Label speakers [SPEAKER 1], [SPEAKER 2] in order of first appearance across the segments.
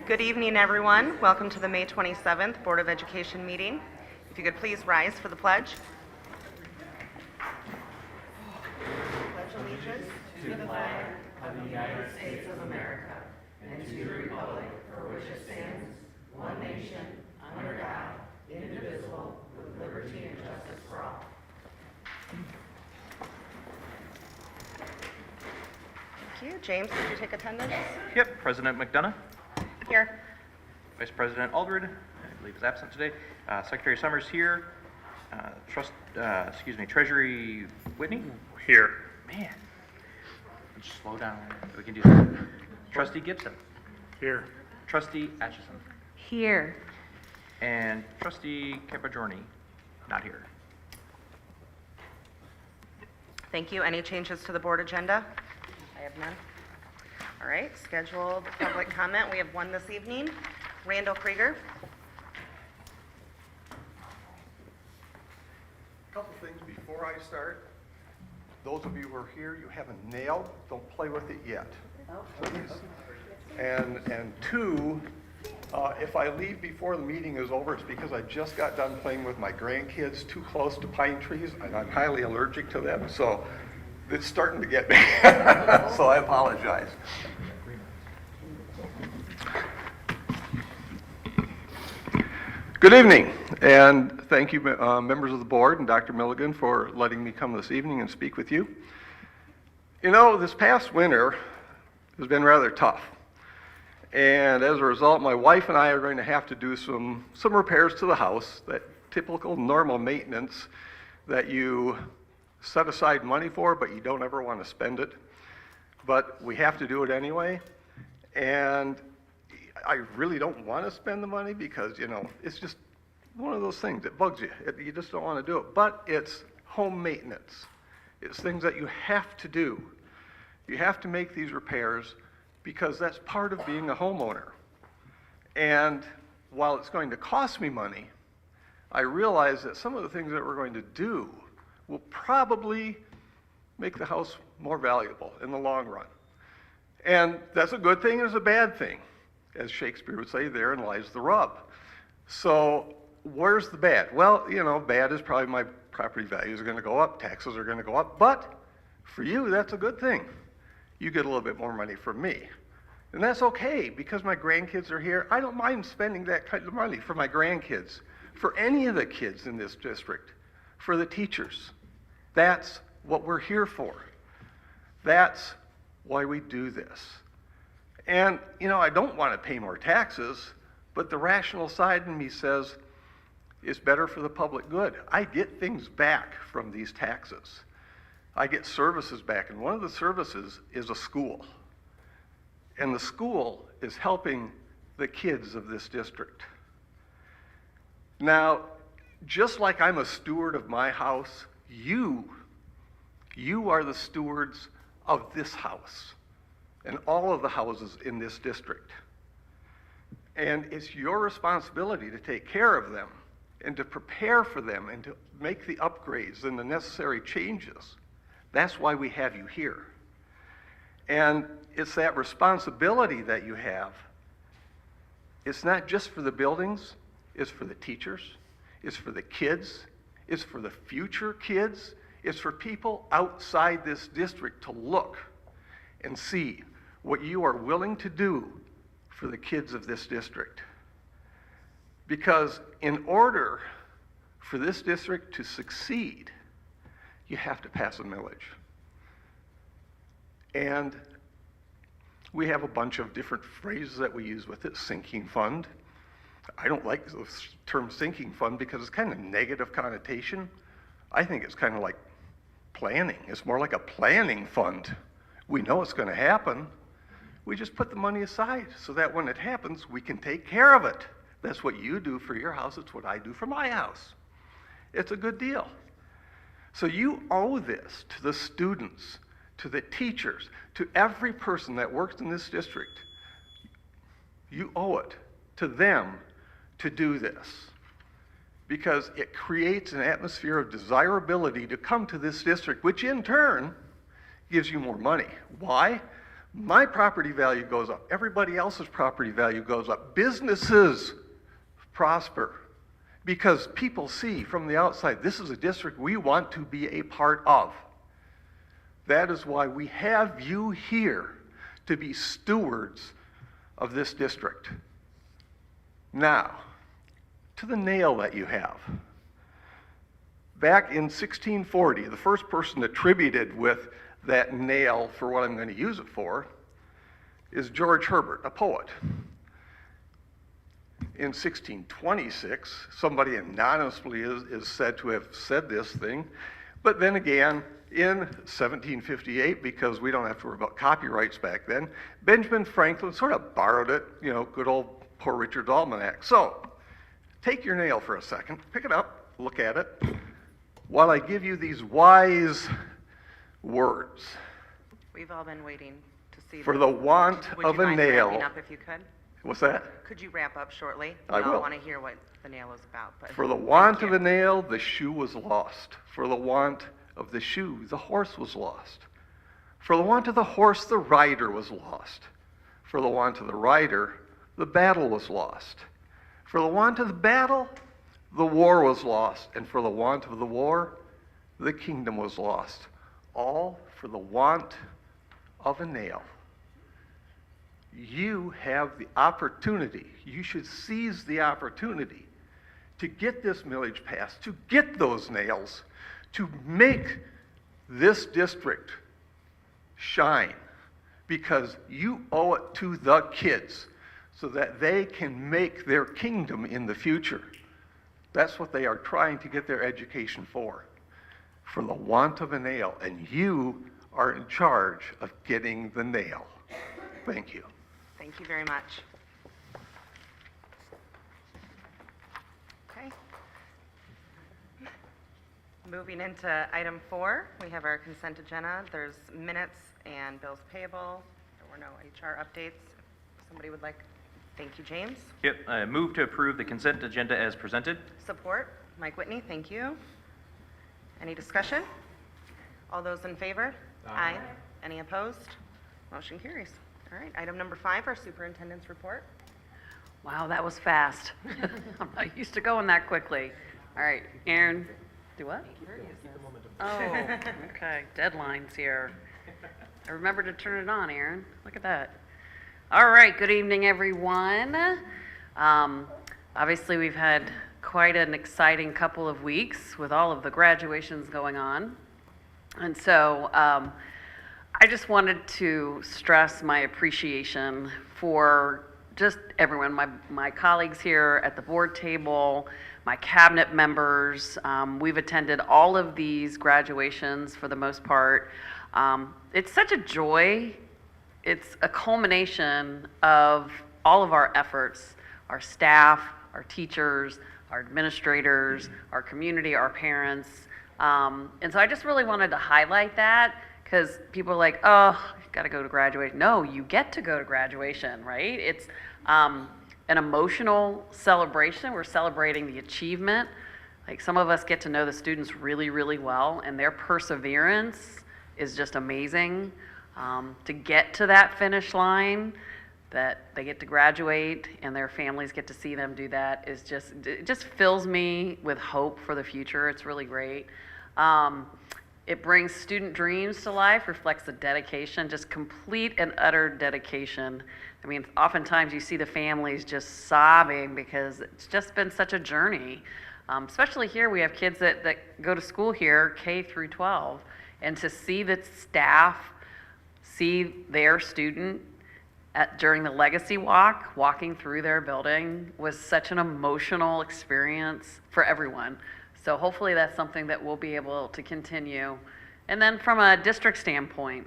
[SPEAKER 1] Good evening, everyone. Welcome to the May 27th Board of Education meeting. If you could please rise for the pledge. Pledge allegiance to the flag of the United States of America and to the republic for which it stands, one nation, under God, indivisible, with liberty and justice for all. Thank you. James, did you take attendance?
[SPEAKER 2] Yep, President McDonough.
[SPEAKER 1] Here.
[SPEAKER 2] Vice President Aldred, I believe is absent today. Secretary Summers here. Treasury Whitney?
[SPEAKER 3] Here.
[SPEAKER 2] Man, just slow down. We can do that. Trustee Gibson.
[SPEAKER 3] Here.
[SPEAKER 2] Trustee Atchison.
[SPEAKER 1] Here.
[SPEAKER 2] And Trustee Capajorni, not here.
[SPEAKER 1] Thank you. Any changes to the board agenda? I have none. All right, scheduled public comment. We have one this evening. Randall Krieger.
[SPEAKER 4] Couple things before I start. Those of you who are here, you haven't nailed, don't play with it yet. Please. And two, if I leave before the meeting is over, it's because I just got done playing with my grandkids too close to pine trees, and I'm highly allergic to them, so it's starting to get me. So I apologize. Good evening, and thank you, members of the board and Dr. Milligan, for letting me come this evening and speak with you. You know, this past winter has been rather tough, and as a result, my wife and I are going to have to do some repairs to the house, that typical normal maintenance that you set aside money for, but you don't ever want to spend it. But we have to do it anyway, and I really don't want to spend the money because, you know, it's just one of those things that bugs you. You just don't want to do it. But it's home maintenance. It's things that you have to do. You have to make these repairs because that's part of being a homeowner. And while it's going to cost me money, I realize that some of the things that we're going to do will probably make the house more valuable in the long run. And that's a good thing and it's a bad thing. As Shakespeare would say, therein lies the rub. So where's the bad? Well, you know, bad is probably my property values are going to go up, taxes are going to go up, but for you, that's a good thing. You get a little bit more money from me. And that's okay, because my grandkids are here. I don't mind spending that kind of money for my grandkids, for any of the kids in this district, for the teachers. That's what we're here for. That's why we do this. And, you know, I don't want to pay more taxes, but the rational side in me says it's better for the public good. I get things back from these taxes. I get services back, and one of the services is a school. And the school is helping the kids of this district. Now, just like I'm a steward of my house, you are the stewards of this house and all of the houses in this district. And it's your responsibility to take care of them and to prepare for them and to make the upgrades and the necessary changes. That's why we have you here. And it's that responsibility that you have. It's not just for the buildings, it's for the teachers, it's for the kids, it's for the future kids, it's for people outside this district to look and see what you are willing to do for the kids of this district. Because in order for this district to succeed, you have to pass a millage. And we have a bunch of different phrases that we use with it. Sinking fund. I don't like the term sinking fund because it's kind of negative connotation. I think it's kind of like planning. It's more like a planning fund. We know it's going to happen. We just put the money aside so that when it happens, we can take care of it. That's what you do for your house. It's what I do for my house. It's a good deal. So you owe this to the students, to the teachers, to every person that works in this district. You owe it to them to do this because it creates an atmosphere of desirability to come to this district, which in turn gives you more money. Why? My property value goes up. Everybody else's property value goes up. Businesses prosper because people see from the outside, this is a district we want to be a part of. That is why we have you here to be stewards of this district. Now, to the nail that you have. Back in 1640, the first person attributed with that nail for what I'm going to use it for is George Herbert, a poet. In 1626, somebody anonymously is said to have said this thing, but then again, in 1758, because we don't have to worry about copyrights back then, Benjamin Franklin sort of borrowed it, you know, good old Poor Richard's Almanac. So, take your nail for a second, pick it up, look at it, while I give you these wise words.
[SPEAKER 1] We've all been waiting to see
[SPEAKER 4] For
[SPEAKER 1] this.
[SPEAKER 4] the want
[SPEAKER 1] Would
[SPEAKER 4] of
[SPEAKER 1] you
[SPEAKER 4] a
[SPEAKER 1] mind
[SPEAKER 4] nail.
[SPEAKER 1] wrapping up if you could?
[SPEAKER 4] What's that?
[SPEAKER 1] Could you wrap up shortly?
[SPEAKER 4] I
[SPEAKER 1] We all
[SPEAKER 4] will.
[SPEAKER 1] want to hear what the nail is about. But
[SPEAKER 4] For the
[SPEAKER 1] thank
[SPEAKER 4] want
[SPEAKER 1] you.
[SPEAKER 4] of a nail, the shoe was lost. For the want of the shoe, the horse was lost. For the want of the horse, the rider was lost. For the want of the rider, the battle was lost. For the want of the battle, the war was lost. And for the want of the war, the kingdom was lost. All for the want of a nail. You have the opportunity, you should seize the opportunity to get this millage passed, to get those nails, to make this district shine, because you owe it to the kids so that they can make their kingdom in the future. That's what they are trying to get their education for the want of a nail, and you are in charge of getting the nail. Thank you.
[SPEAKER 1] Thank you very much. Okay. Moving into item 4, we have our consent agenda. There's minutes and bills payable. There were no HR updates. Somebody would like, thank you, James.
[SPEAKER 3] Yep, I move to approve the consent agenda as presented.
[SPEAKER 1] Support, Mike Whitney, thank you. Any discussion? All those in favor? Aye. Any opposed? Motion carries. All right, item number 5, our superintendent's report.
[SPEAKER 5] Wow, that was fast. I'm not used to going that quickly. All right, Aaron, do what? Oh, okay, deadlines here. I remember to turn it on, Aaron. Look at that. All right, good evening, everyone. Obviously, we've had quite an exciting couple of weeks with all of the graduations going on. And so I just wanted to stress my appreciation for just everyone, my colleagues here at the board table, my cabinet members. We've attended all of these graduations for the most part. It's such a joy. It's a culmination of all of our efforts, our staff, our teachers, our administrators, our community, our parents. And so I just really wanted to highlight that, because people are like, oh, you got to go to graduation. No, you get to go to graduation, right? It's an emotional celebration. We're celebrating the achievement. Like, some of us get to know the students really, really well, and their perseverance is just amazing. To get to that finish line, that they get to graduate and their families get to see them do that, is just, it just fills me with hope for the future. It's really great. It brings student dreams to life, reflects the dedication, just complete and utter dedication. I mean, oftentimes you see the families just sobbing because it's just been such a journey. Especially here, we have kids that go to school here, K through 12, and to see the staff see their student during the Legacy Walk, walking through their building, was such an emotional experience for everyone. So hopefully that's something that we'll be able to continue. And then from a district standpoint,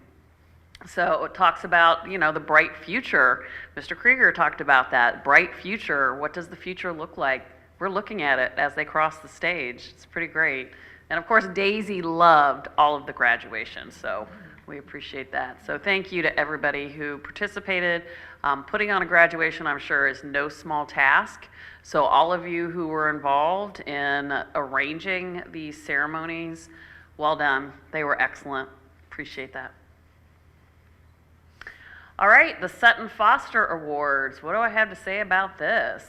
[SPEAKER 5] so it talks about, you know, the bright future. Mr. Krieger talked about that, bright future. What does the future look like? We're looking at it as they cross the stage. It's pretty great. And of course, Daisy loved all of the graduation, so we appreciate that. So thank you to everybody who participated. Putting on a graduation, I'm sure, is no small task. So all of you who were involved in arranging these ceremonies, well done. They were excellent. Appreciate that. All right, the Sutton Foster Awards. What do I have to say about this?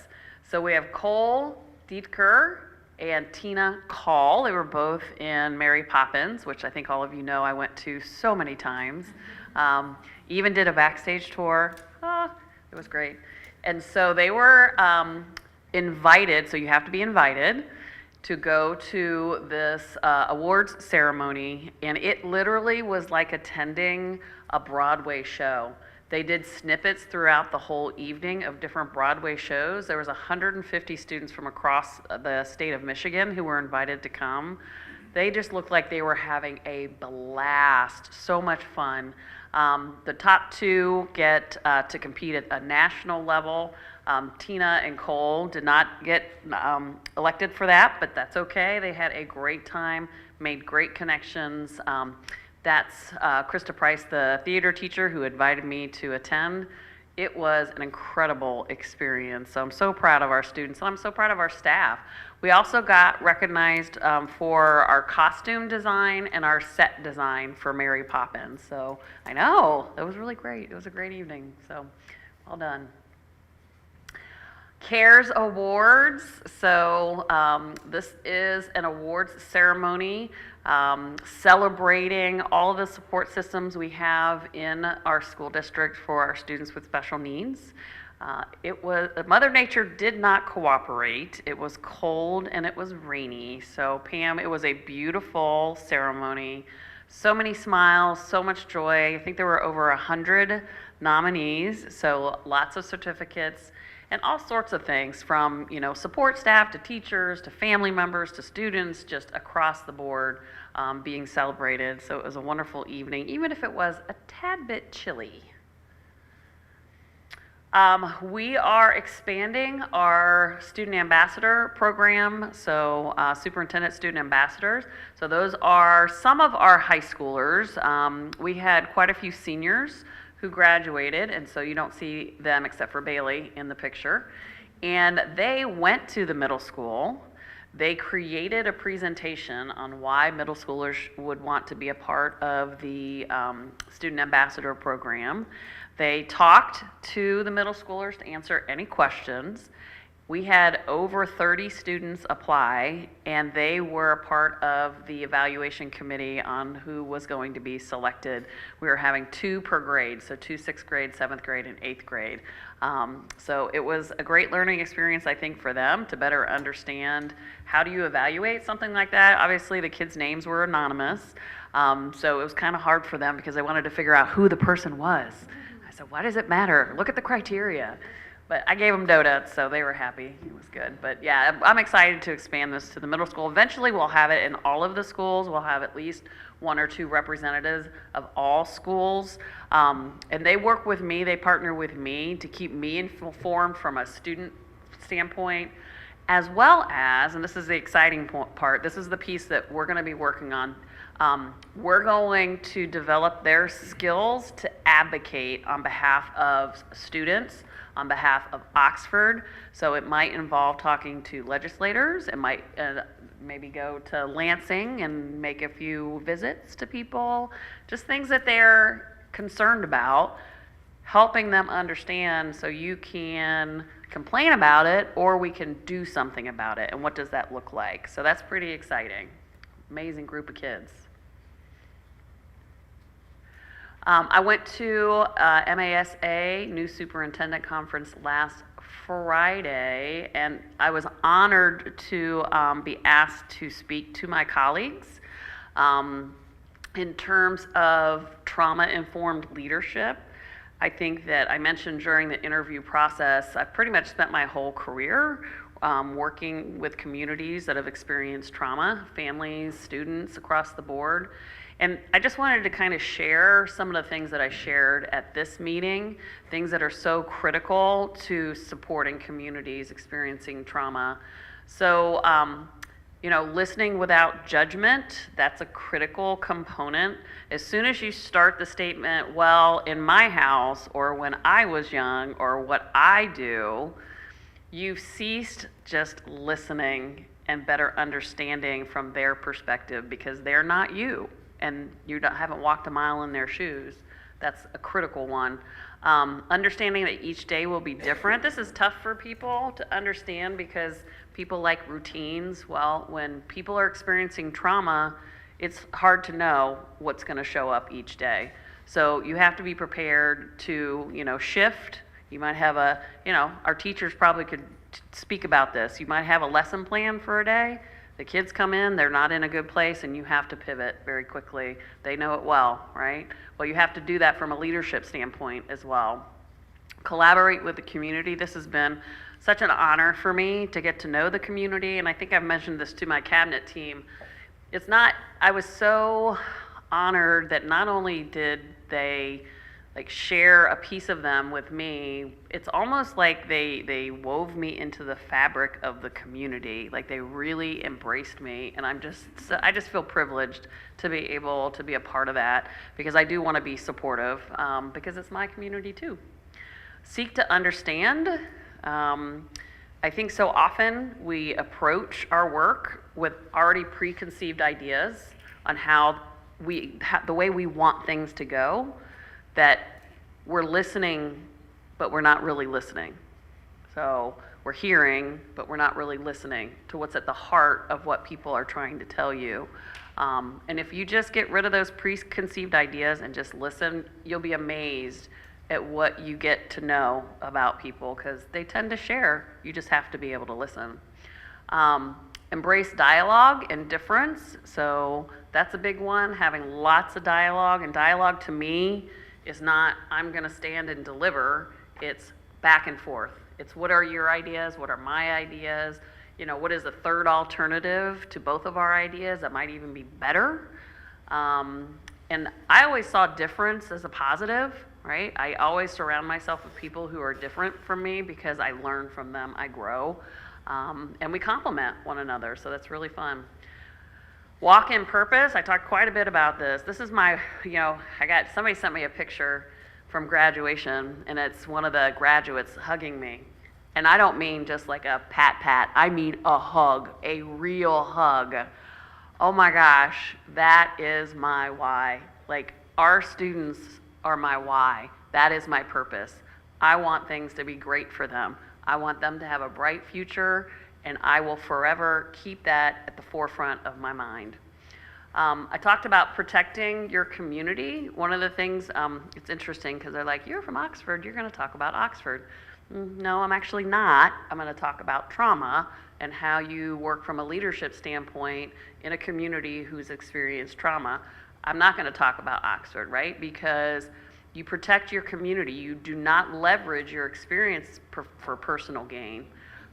[SPEAKER 5] So we have Cole Dietker and Tina Call. They were both in Mary Poppins, which I think all of you know I went to so many times. Even did a backstage tour. It was great. And so they were invited, so you have to be invited, to go to this awards ceremony. And it literally was like attending a Broadway show. They did snippets throughout the whole evening of different Broadway shows. There was 150 students from across the state of Michigan who were invited to come. They just looked like they were having a blast, so much fun. The top two get to compete at a national level. Tina and Cole did not get elected for that, but that's okay. They had a great time, made great connections. That's Krista Price, the theater teacher who invited me to attend. It was an incredible experience. So I'm so proud of our students, and I'm so proud of our staff. We also got recognized for our costume design and our set design for Mary Poppins. So I know, that was really great. It was a great evening, so well done. CARES Awards. So this is an awards ceremony celebrating all of the support systems we have in our school district for our students with special needs. Mother Nature did not cooperate. It was cold and it was rainy. So Pam, it was a beautiful ceremony. So many smiles, so much joy. I think there were over 100 nominees, so lots of certificates and all sorts of things from, support staff to teachers to family members to students, just across the board being celebrated. So it was a wonderful evening, even if it was a tad bit chilly. We are expanding our student ambassador program, so superintendent student ambassadors. So those are some of our high schoolers. We had quite a few seniors who graduated, and so you don't see them except for Bailey in the picture. And they went to the middle school. They created a presentation on why middle schoolers would want to be a part of the student ambassador program. They talked to the middle schoolers to answer any questions. We had over 30 students apply, and they were a part of the evaluation committee on who was going to be selected. We were having 2 per grade, so 2 6th grade, 7th grade, and 8th grade. So it was a great learning experience, I think, for them to better understand how do you evaluate something like that. Obviously, the kids' names were anonymous, so it was kind of hard for them because they wanted to figure out who the person was. I said, why does it matter? Look at the criteria. But I gave them donuts, so they were happy. It was good. But yeah, I'm excited to expand this to the middle school. Eventually, we'll have it in all of the schools. We'll have at least 1 or 2 representatives of all schools. And they work with me, they partner with me to keep me informed from a student standpoint, as well as, and this is the exciting part, this is the piece that we're going to be working on. We're going to develop their skills to advocate on behalf of students, on behalf of Oxford. So it might involve talking to legislators. It might maybe go to Lansing and make a few visits to people, just things that they're concerned about, helping them understand so you can complain about it or we can do something about it. And what does that look like? So that's pretty exciting. Amazing group of kids. I went to MASA, New Superintendent Conference, last Friday, and I was honored to be asked to speak to my colleagues in terms of trauma-informed leadership. I think that I mentioned during the interview process, I've pretty much spent my whole career working with communities that have experienced trauma, families, students across the board. And I just wanted to kind of share some of the things that I shared at this meeting, things that are so critical to supporting communities experiencing trauma. So, listening without judgment, that's a critical component. As soon as you start the statement, well, in my house, or when I was young, or what I do, you've ceased just listening and better understanding from their perspective because they're not you. And you haven't walked a mile in their shoes. That's a critical one. Understanding that each day will be different. This is tough for people to understand because people like routines. Well, when people are experiencing trauma, it's hard to know what's going to show up each day. So you have to be prepared to, shift. You might have our teachers probably could speak about this. You might have a lesson plan for a day. The kids come in, they're not in a good place, and you have to pivot very quickly. They know it well, right? Well, you have to do that from a leadership standpoint as well. Collaborate with the community. This has been such an honor for me to get to know the community, and I think I've mentioned this to my cabinet team. I was so honored that not only did they share a piece of them with me, it's almost like they wove me into the fabric of the community. Like they really embraced me, and I just feel privileged to be able to be a part of that because I do want to be supportive because it's my community too. Seek to understand. I think so often we approach our work with already preconceived ideas on how the way we want things to go, that we're listening, but we're not really listening. So we're hearing, but we're not really listening to what's at the heart of what people are trying to tell you. And if you just get rid of those preconceived ideas and just listen, you'll be amazed at what you get to know about people because they tend to share. You just have to be able to listen. Embrace dialogue and difference. So that's a big one, having lots of dialogue. And dialogue to me is not, I'm going to stand and deliver. It's back and forth. It's what are your ideas? What are my ideas? What is the third alternative to both of our ideas that might even be better? And I always saw difference as a positive, right? I always surround myself with people who are different from me because I learn from them, I grow. And we complement one another, so that's really fun. Walk in purpose. I talked quite a bit about this. This is my, somebody sent me a picture from graduation, and it's one of the graduates hugging me. And I don't mean just like a pat, I mean a hug, a real hug. Oh my gosh, that is my why. Like, our students are my why. That is my purpose. I want things to be great for them. I want them to have a bright future, and I will forever keep that at the forefront of my mind. I talked about protecting your community. One of the things, it's interesting because they're like, you're from Oxford, you're going to talk about Oxford. No, I'm actually not. I'm going to talk about trauma and how you work from a leadership standpoint in a community who's experienced trauma. I'm not going to talk about Oxford, right? Because you protect your community. You do not leverage your experience for personal gain,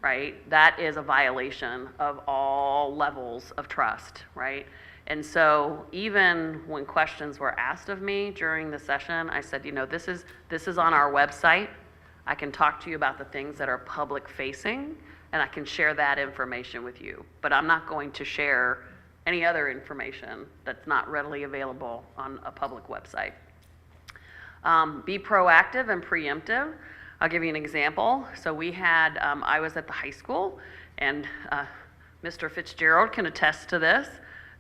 [SPEAKER 5] right? That is a violation of all levels of trust, right? And so even when questions were asked of me during the session, I said, this is on our website. I can talk to you about the things that are public facing, and I can share that information with you. But I'm not going to share any other information that's not readily available on a public website. Be proactive and preemptive. I'll give you an example. So we had, I was at the high school, and Mr. Fitzgerald can attest to this.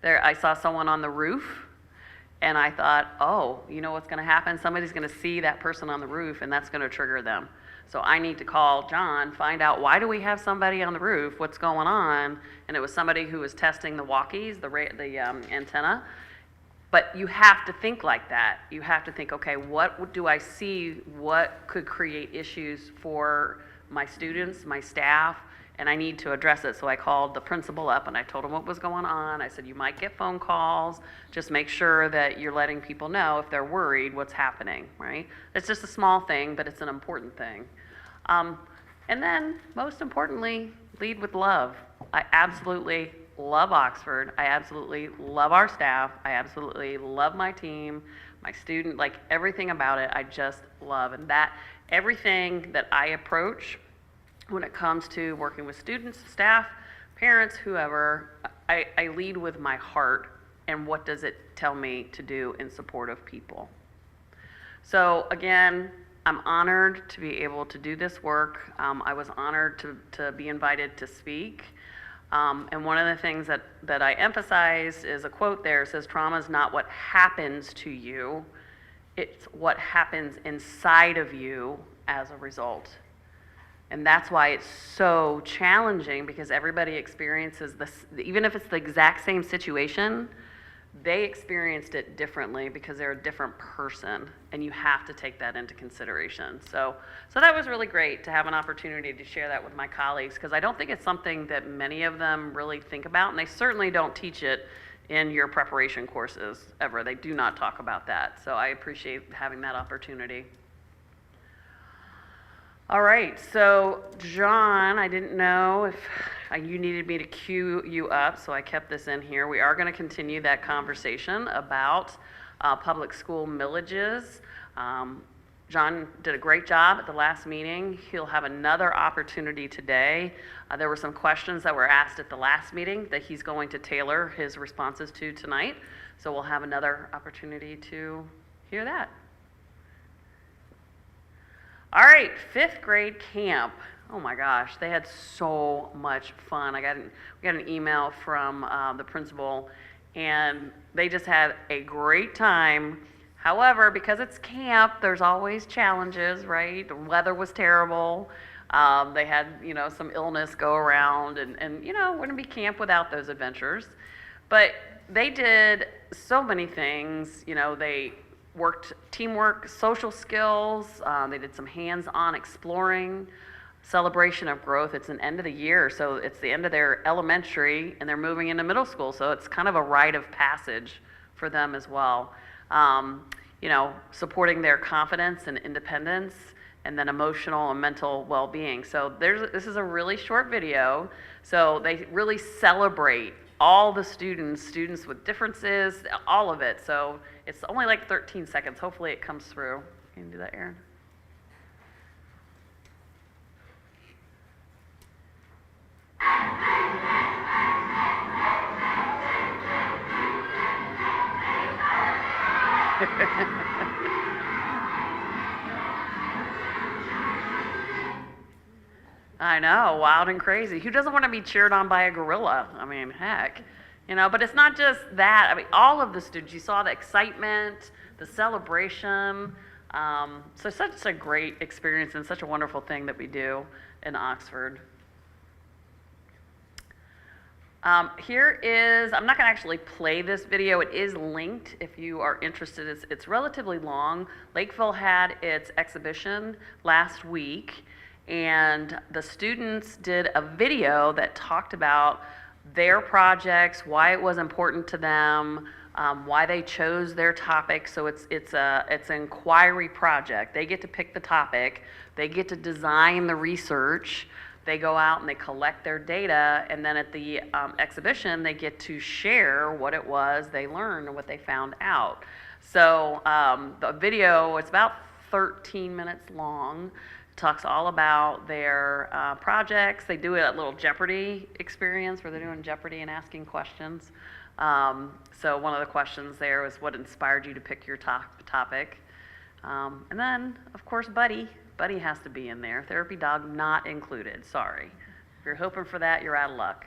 [SPEAKER 5] There, I saw someone on the roof, and I thought, oh, you know what's going to happen? Somebody's going to see that person on the roof, and that's going to trigger them. So I need to call John, find out why do we have somebody on the roof? What's going on? And it was somebody who was testing the walkies, the antenna. But you have to think like that. You have to think, okay, what do I see? What could create issues for my students, my staff? And I need to address it. So I called the principal up and I told him what was going on. I said, you might get phone calls. Just make sure that you're letting people know if they're worried what's happening, right? It's just a small thing, but it's an important thing. And then, most importantly, lead with love. I absolutely love Oxford. I absolutely love our staff. I absolutely love my team, my student, like everything about it, I just love. And that, everything that I approach when it comes to working with students, staff, parents, whoever, I lead with my heart and what does it tell me to do in support of people. So again, I'm honored to be able to do this work. I was honored to be invited to speak. And one of the things that I emphasize is a quote there. It says, trauma is not what happens to you, It's what happens inside of you as a result. And that's why it's so challenging, because everybody experiences this, even if it's the exact same situation, they experienced it differently because they're a different person, and you have to take that into consideration. So that was really great to have an opportunity to share that with my colleagues, because I don't think it's something that many of them really think about, and they certainly don't teach it in your preparation courses ever. They do not talk about that. So I appreciate having that opportunity. All right, so John, I didn't know if you needed me to cue you up, so I kept this in here. We are going to continue that conversation about public school millages. John did a great job at the last meeting. He'll have another opportunity today. There were some questions that were asked at the last meeting that he's going to tailor his responses to tonight. So we'll have another opportunity to hear that. All right, 5th grade camp. Oh my gosh, they had so much fun. We got an email from the principal, and they just had a great time. However, because it's camp, there's always challenges, right? The weather was terrible. They had, some illness go around, and wouldn't be camp without those adventures. But they did so many things. They worked teamwork, social skills. They did some hands-on exploring, celebration of growth. It's an end of the year, so it's the end of their elementary, and they're moving into middle school. So it's kind of a rite of passage for them as well. Supporting their confidence and independence, and then emotional and mental well-being. So this is a really short video. So they really celebrate all the students with differences, all of it. So it's only like 13 seconds. Hopefully it comes through. Can you do that, Aaron? I know, wild and crazy. Who doesn't want to be cheered on by a gorilla? I mean, heck. But it's not just that. I mean, all of the students, you saw the excitement, the celebration. So such a great experience and such a wonderful thing that we do in Oxford. Here is, I'm not going to actually play this video. It is linked if you are interested. It's relatively long. Lakeville had its exhibition last week, and the students did a video that talked about their projects, why it was important to them, why they chose their topic. So it's an inquiry project. They get to pick the topic. They get to design the research. They go out and they collect their data, and then at the exhibition, they get to share what it was they learned and what they found out. So the video, it's about 13 minutes long. It talks all about their projects. They do a little Jeopardy experience where they're doing Jeopardy and asking questions. So one of the questions there was, what inspired you to pick your topic? And then, of course, Buddy. Buddy has to be in there. Therapy dog not included, sorry. If you're hoping for that, you're out of luck.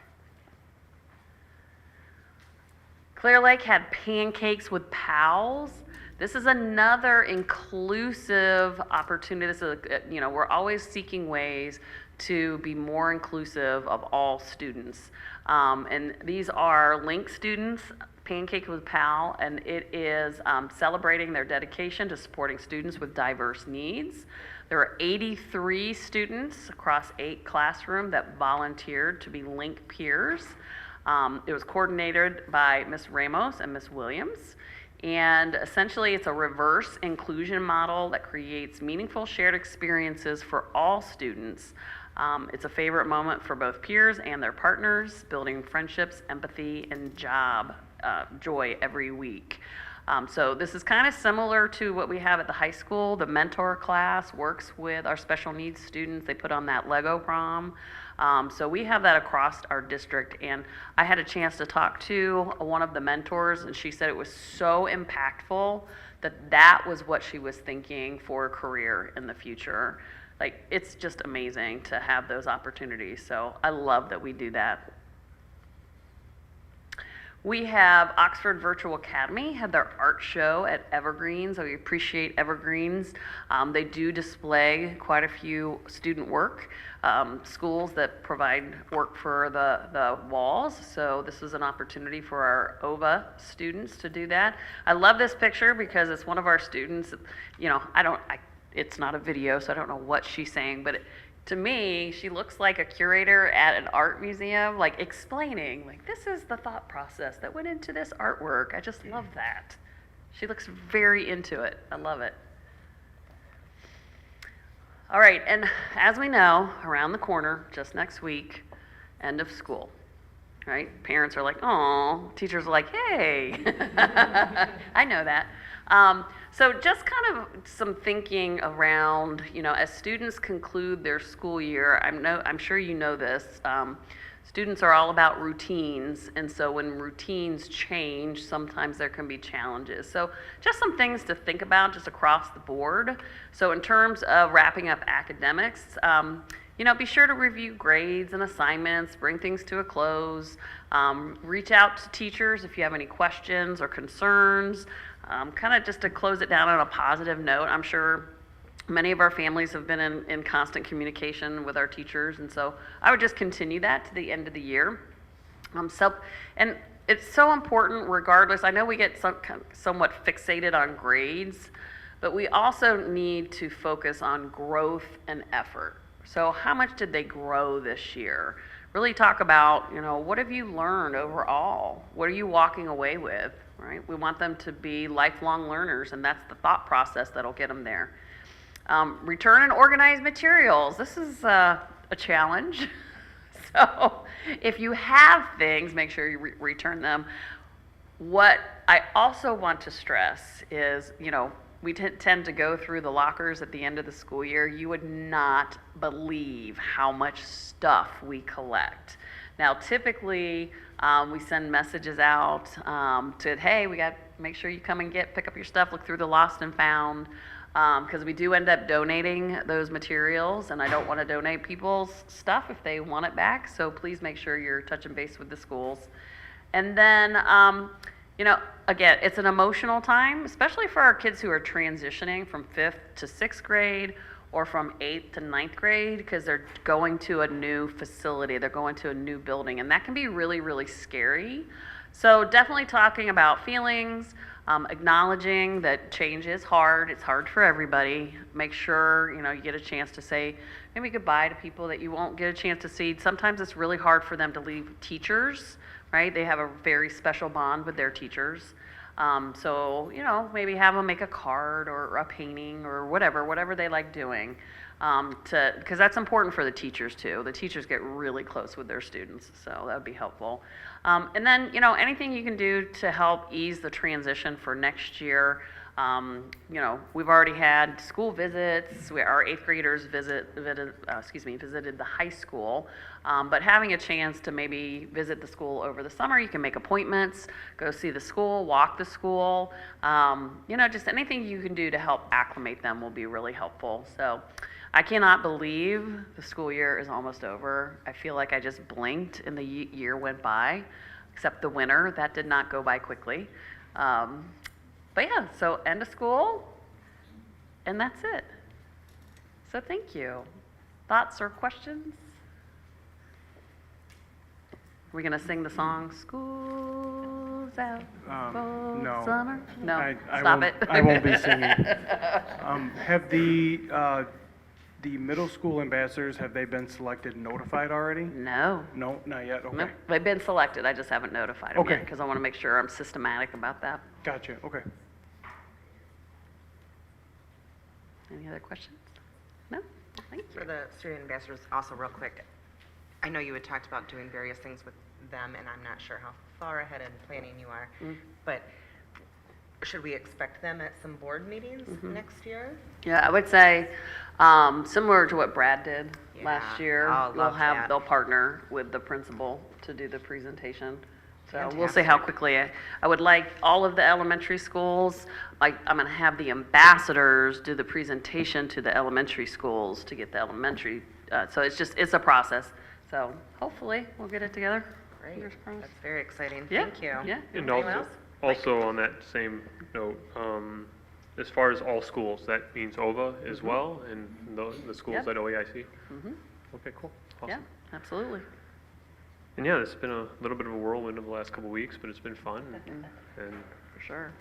[SPEAKER 5] Clear Lake had pancakes with pals. This is another inclusive opportunity. This is, we're always seeking ways to be more inclusive of all students. And these are Link students, Pancake with Pal, and it is celebrating their dedication to supporting students with diverse needs. There were 83 students across 8 classrooms that volunteered to be Link peers. It was coordinated by Ms. Ramos and Ms. Williams. And essentially, it's a reverse inclusion model that creates meaningful shared experiences for all students. It's a favorite moment for both peers and their partners, building friendships, empathy, and joy every week. So this is kind of similar to what we have at the high school. The mentor class works with our special needs students. They put on that Lego prom. So we have that across our district, and I had a chance to talk to one of the mentors, and she said it was so impactful that was what she was thinking for a career in the future. Like, it's just amazing to have those opportunities. So I love that we do that. We have Oxford Virtual Academy had their art show at Evergreens. So we appreciate Evergreens. They do display quite a few student work, schools that provide work for the walls. So this is an opportunity for our OVA students to do that. I love this picture because it's one of our students. You know, it's not a video, so I don't know what she's saying, but to me, she looks like a curator at an art museum, like explaining, like, this is the thought process that went into this artwork. I just love that. She looks very into it. I love it. All right, and as we know, around the corner, just next week, end of school, right? Parents are like, oh, teachers are like, hey. I know that. So just kind of some thinking around, you know, as students conclude their school year, I'm sure you know this, students are all about routines, and so when routines change, sometimes there can be challenges. So just some things to think about just across the board. So in terms of wrapping up academics, you know, be sure to review grades and assignments, bring things to a close, reach out to teachers if you have any questions or concerns. Kind of just to close it down on a positive note, I'm sure many of our families have been in constant communication with our teachers, and so I would just continue that to the end of the year. And it's so important regardless. I know we get somewhat fixated on grades, but we also need to focus on growth and effort. So how much did they grow this year? Really talk about, you know, what have you learned overall? What are you walking away with, right? We want them to be lifelong learners, and that's the thought process that'll get them there. Return and organize materials. This is a challenge. So if you have things, make sure you return them. What I also want to stress is, you know, we tend to go through the lockers at the end of the school year. You would not believe how much stuff we collect. Now, typically, we send messages out to, hey, make sure you come and pick up your stuff, look through the lost and found, because we do end up donating those materials, and I don't want to donate people's stuff if they want it back, so please make sure you're touching base with the schools. And then, you know, again, it's an emotional time, especially for our kids who are transitioning from 5th to 6th grade or from 8th to 9th grade, because they're going to a new facility, they're going to a new building, and that can be really, really scary. So definitely talking about feelings, acknowledging that change is hard. It's hard for everybody. Make sure, you know, you get a chance to say maybe goodbye to people that you won't get a chance to see. Sometimes it's really hard for them to leave teachers, right? They have a very special bond with their teachers. So, you know, maybe have them make a card or a painting or whatever they like doing, because that's important for the teachers too. The teachers get really close with their students, so that would be helpful. And then, you know, anything you can do to help ease the transition for next year. You know, we've already had school visits. Our 8th graders visited the high school. But having a chance to maybe visit the school over the summer, you can make appointments, go see the school, walk the school. You know, just anything you can do to help acclimate them will be really helpful. So I cannot believe the school year is almost over. I feel like I just blinked and the year went by, except the winter. That did not go by quickly. But yeah, so end of school, and that's it. So thank you. Thoughts or questions? Are we gonna sing the song, School's Out for
[SPEAKER 6] No.
[SPEAKER 5] Summer? No,
[SPEAKER 6] I
[SPEAKER 5] stop
[SPEAKER 6] won't-
[SPEAKER 5] it.
[SPEAKER 6] I won't be singing. Have the middle school ambassadors, have they been selected and notified already?
[SPEAKER 5] No,
[SPEAKER 6] No, not yet, okay.
[SPEAKER 5] no, they've been selected, I just haven't notified them yet,
[SPEAKER 6] Okay.
[SPEAKER 5] because I wanna make sure I'm systematic about that.
[SPEAKER 6] Gotcha, okay.
[SPEAKER 5] Any other questions? No? Thank you.
[SPEAKER 1] For the student ambassadors, also real quick, I know you had talked about doing various things with them, and I'm not sure how far ahead in planning you are, but should we expect them at some board meetings next year?
[SPEAKER 5] Yeah, I would say, similar to what Brad did last
[SPEAKER 1] Yeah.
[SPEAKER 5] year.
[SPEAKER 1] Oh, love that.
[SPEAKER 5] They'll partner with the principal to do the presentation. So we'll see how quickly. I would like all of the elementary schools, like, I'm gonna have the ambassadors do the presentation to the elementary schools to get the elementary, so it's a process. So hopefully, we'll get it together.
[SPEAKER 1] Great.
[SPEAKER 5] Fingers crossed.
[SPEAKER 1] That's very exciting.
[SPEAKER 5] Yeah,
[SPEAKER 1] Thank you.
[SPEAKER 5] yeah.
[SPEAKER 7] And
[SPEAKER 1] Anyone
[SPEAKER 7] also,
[SPEAKER 1] else?
[SPEAKER 7] also on that same note, as far as all schools, that means OVA as well, and the schools
[SPEAKER 5] Yep.
[SPEAKER 7] at OEIC?
[SPEAKER 5] Mhm.
[SPEAKER 7] Okay, cool,
[SPEAKER 5] Yeah,
[SPEAKER 7] awesome.
[SPEAKER 5] absolutely.
[SPEAKER 7] And yeah, it's been a little bit of a whirlwind of the last couple of weeks, but it's been fun, and
[SPEAKER 5] For sure.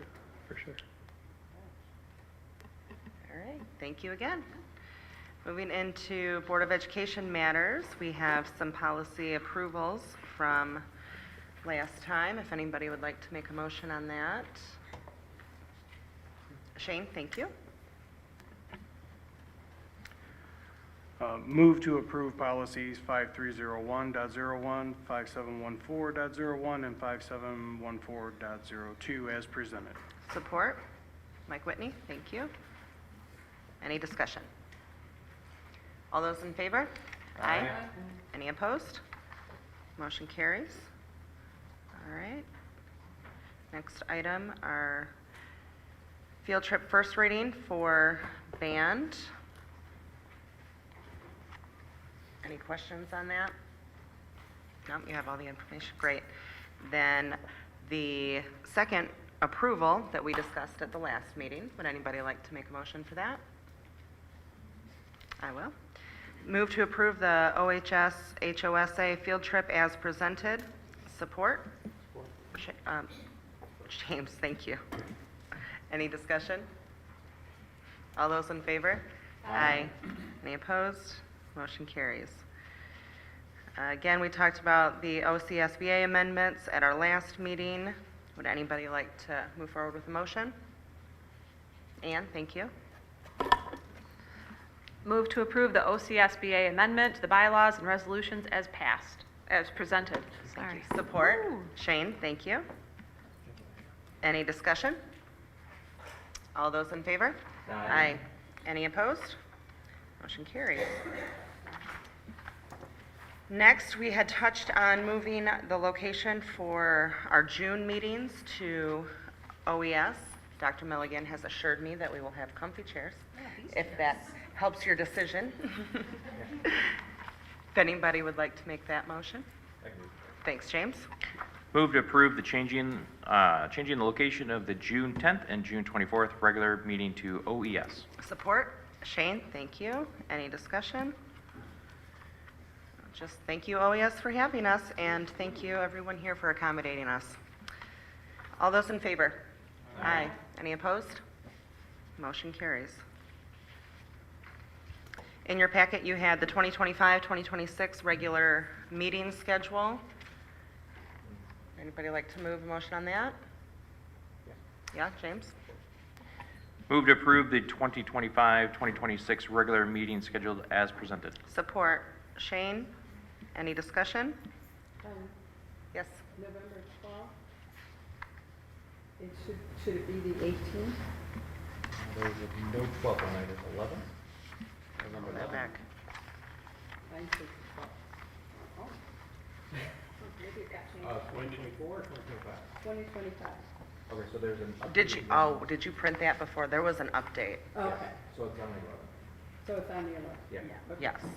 [SPEAKER 7] for sure.
[SPEAKER 1] All right, thank you again. Moving into Board of Education matters, we have some policy approvals from last time, if anybody would like to make a motion on that. Shane, thank you.
[SPEAKER 6] Move to approve policies 5301.01, 5714.01, and 5714.02 as presented.
[SPEAKER 1] Support. Mike Whitney, thank you. Any discussion? All those in favor? Aye. Any opposed? Motion carries. All right. Next item are field trip first reading for band. Any questions on that? No, you have all the information, great. Then the second approval that we discussed at the last meeting, would anybody like to make a motion for that? I will. Move to approve the OHS HOSA field trip as presented. Support? James, thank you. Any discussion? All those in favor? Aye. Any opposed? Motion carries. Again, we talked about the OCSBA amendments at our last meeting. Would anybody like to move forward with a motion? Ann, thank you.
[SPEAKER 8] Move to approve the OCSBA amendment to the bylaws and resolutions as passed, as presented. Sorry.
[SPEAKER 1] Support? Shane, thank you. Any discussion? All those in favor? Aye. Any opposed? Motion carries. Next, we had touched on moving the location for our June meetings to OES. Dr. Milligan has assured me that we will have comfy chairs, if that helps your decision. If anybody would like to make that motion. Thanks, James.
[SPEAKER 3] Move to approve the changing the location of the June 10th and June 24th regular meeting to OES.
[SPEAKER 1] Support? Shane, thank you. Any discussion? Just thank you, OES, for having us, and thank you, everyone here, for accommodating us. All those in favor? Aye. Any opposed? Motion carries. In your packet, you had the 2025-2026 regular meeting schedule. Anybody like to move a motion on that? Yeah, James?
[SPEAKER 3] Move to approve the 2025-2026 regular meeting scheduled as presented.
[SPEAKER 1] Support. Shane, any discussion? Yes?
[SPEAKER 9] November 12th? Should it be the 18th?
[SPEAKER 2] There's no 12th on there, there's 11th. November
[SPEAKER 1] Go
[SPEAKER 2] 11th.
[SPEAKER 1] back.
[SPEAKER 9] Mine says 12th. Oh. Maybe it got changed.
[SPEAKER 2] 2024 or 2025?
[SPEAKER 9] 2025.
[SPEAKER 2] Okay, so there's an update.
[SPEAKER 1] Did you print that before? There was an update.
[SPEAKER 9] Okay,
[SPEAKER 2] So it's on the 11th.
[SPEAKER 9] so it's on the 11th?
[SPEAKER 2] Yeah.
[SPEAKER 9] Okay,
[SPEAKER 1] Yes.
[SPEAKER 9] just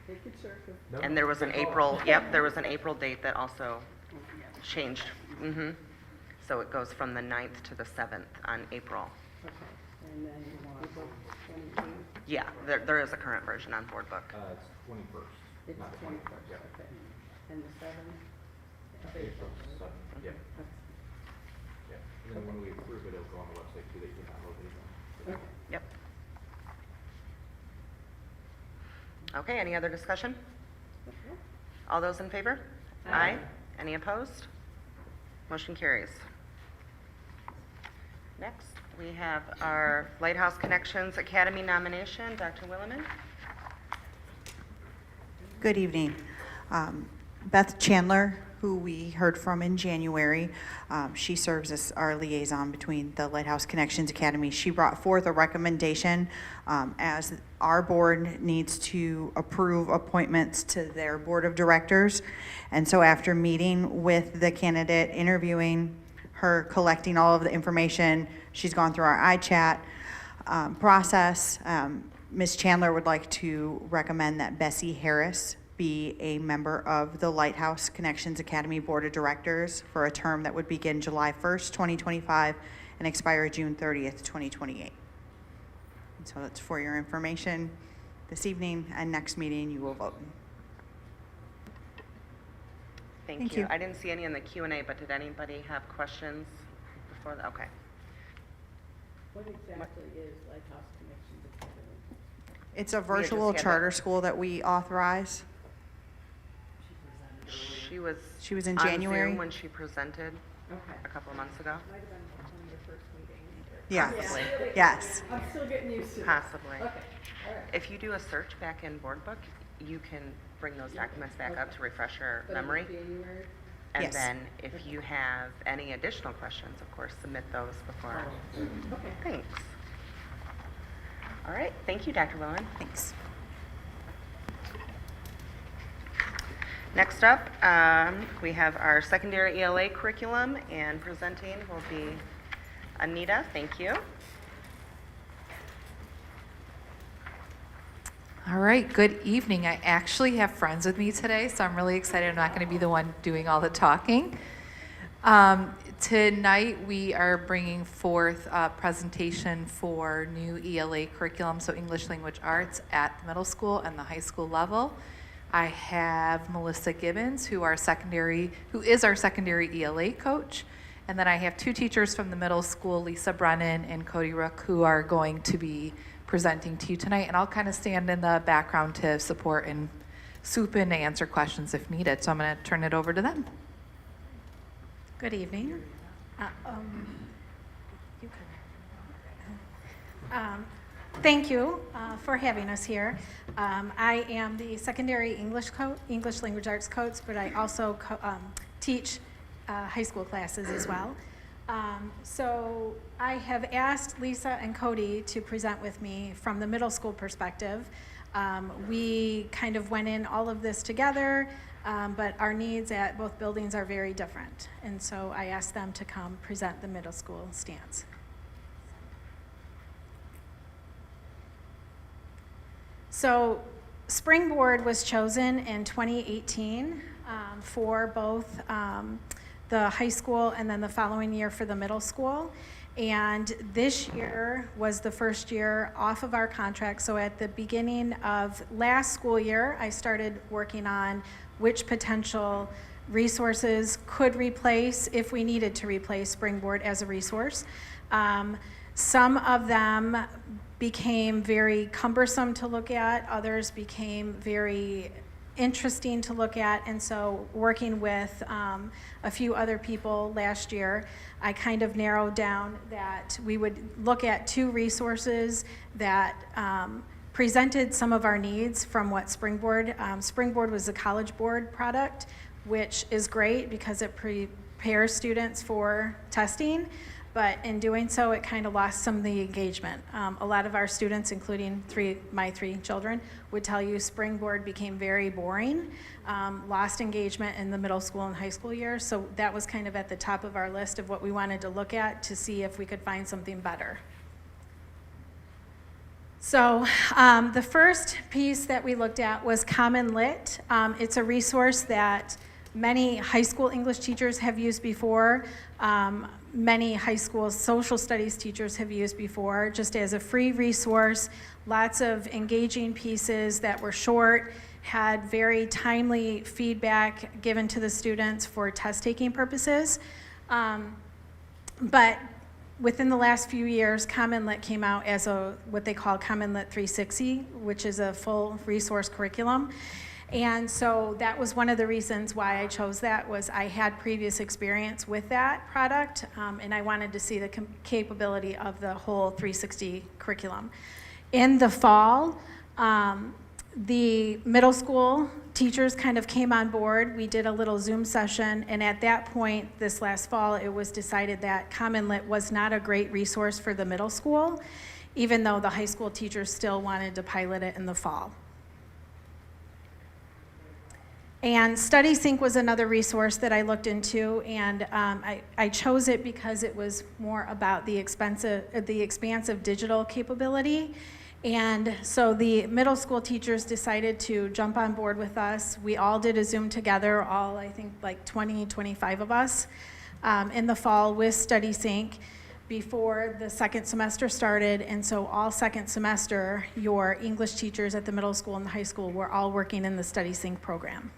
[SPEAKER 9] making sure, 'cause-
[SPEAKER 2] No,
[SPEAKER 1] And there was an
[SPEAKER 2] good call.
[SPEAKER 1] April, yep, there was an April date that also changed. So it goes from the 9th to the 7th on April.
[SPEAKER 9] okay, and then you want 28th,
[SPEAKER 1] Yeah, there is a current version on Board Book.
[SPEAKER 2] It's 21st.
[SPEAKER 9] it's
[SPEAKER 2] not the
[SPEAKER 9] 21st,
[SPEAKER 2] Yeah.
[SPEAKER 9] okay. And the 7th? of
[SPEAKER 2] April
[SPEAKER 9] right?
[SPEAKER 2] 7th, yeah, yeah. And then when we approve it, it'll go on the website too, they can download it.
[SPEAKER 9] Okay.
[SPEAKER 1] Yep. Okay, any other discussion? All those in favor? Aye. Any opposed? Motion carries. Next, we have our Lighthouse Connections Academy nomination. Dr. Williman?
[SPEAKER 10] Good evening. Beth Chandler, who we heard from in January, she serves as our liaison between the Lighthouse Connections Academy. She brought forth a recommendation as our board needs to approve appointments to their board of directors. And so after meeting with the candidate, interviewing her, collecting all of the information, she's gone through our iChat process. Ms. Chandler would like to recommend that Bessie Harris be a member of the Lighthouse Connections Academy Board of Directors for a term that would begin July 1st, 2025 and expire June 30th, 2028. And so that's for your information this evening, and next meeting you will vote.
[SPEAKER 1] Thank
[SPEAKER 10] Thank
[SPEAKER 1] you.
[SPEAKER 10] you.
[SPEAKER 1] I didn't see any in the Q&A, but did anybody have questions before that? Okay.
[SPEAKER 9] What exactly is Lighthouse Connections Academy?
[SPEAKER 10] It's a
[SPEAKER 1] just
[SPEAKER 10] virtual
[SPEAKER 1] had
[SPEAKER 10] charter
[SPEAKER 1] that.
[SPEAKER 10] school that we authorize.
[SPEAKER 1] She was
[SPEAKER 10] She was in
[SPEAKER 1] on
[SPEAKER 10] January.
[SPEAKER 1] Zoom when she presented
[SPEAKER 9] Okay.
[SPEAKER 1] a couple of months ago,
[SPEAKER 9] Might have been one of your first meetings.
[SPEAKER 10] Yes,
[SPEAKER 1] Possibly.
[SPEAKER 10] yes.
[SPEAKER 9] I'm still getting used to it.
[SPEAKER 1] possibly.
[SPEAKER 9] Okay, all right.
[SPEAKER 1] If you do a search back in Board Book, you can bring those documents back up to refresh your
[SPEAKER 9] But in
[SPEAKER 1] memory.
[SPEAKER 9] January?
[SPEAKER 1] And
[SPEAKER 10] Yes.
[SPEAKER 1] then if you have any additional questions, of course, submit those before.
[SPEAKER 9] Okay.
[SPEAKER 1] Thanks. All right, thank you, Dr. Willen.
[SPEAKER 10] Thanks.
[SPEAKER 1] Next up, we have our secondary ELA curriculum, and presenting will be Anita. Thank you.
[SPEAKER 11] All right, good evening. I actually have friends with me today, so I'm really excited. I'm not going to be the one doing all the talking. Tonight, we are bringing forth a presentation for new ELA curriculum, so English Language Arts at the middle school and the high school level. I have Melissa Gibbons, who is our secondary ELA coach. And then I have two teachers from the middle school, Lisa Brennan and Cody Rook, who are going to be presenting to you tonight. And I'll kind of stand in the background to support and swoop in to answer questions if needed. So I'm going to turn it over to them.
[SPEAKER 12] Good evening. Thank you for having us here. I am the secondary English language arts coach, but I also teach high school classes as well. So I have asked Lisa and Cody to present with me from the middle school perspective. We kind of went in all of this together, but our needs at both buildings are very different. And so I asked them to come present the middle school stance. So Springboard was chosen in 2018 for both the high school and then the following year for the middle school. And this year was the first year off of our contract. So at the beginning of last school year, I started working on which potential resources could replace, if we needed to replace Springboard as a resource. Some of them became very cumbersome to look at, others became very interesting to look at, and so working with a few other people last year, I kind of narrowed down that we would look at two resources that presented some of our needs from what Springboard. Springboard was a College Board product, which is great because it prepares students for testing, but in doing so, it kind of lost some of the engagement. A lot of our students, including my three children, would tell you Springboard became very boring, lost engagement in the middle school and high school years, so that was kind of at the top of our list of what we wanted to look at to see if we could find something better. So the first piece that we looked at was Common Lit. It's a resource that many high school English teachers have used before. Many high school social studies teachers have used before, just as a free resource, lots of engaging pieces that were short, had very timely feedback given to the students for test-taking purposes. But within the last few years, Common Lit came out as what they call Common Lit 360, which is a full resource curriculum. And so that was one of the reasons why I chose that, was I had previous experience with that product, and I wanted to see the capability of the whole 360 curriculum. In the fall, the middle school teachers kind of came on board. We did a little Zoom session, and at that point, this last fall, it was decided that Common Lit was not a great resource for the middle school, even though the high school teachers still wanted to pilot it in the fall. And StudySync was another resource that I looked into, and I chose it because it was more about the expansive digital capability. And so the middle school teachers decided to jump on board with us. We all did a Zoom together, all I think like 20, 25 of us, in the fall with Study Sync before the second semester started. And so all second semester, your English teachers at the middle school and the high school were all working in the Study Sync program.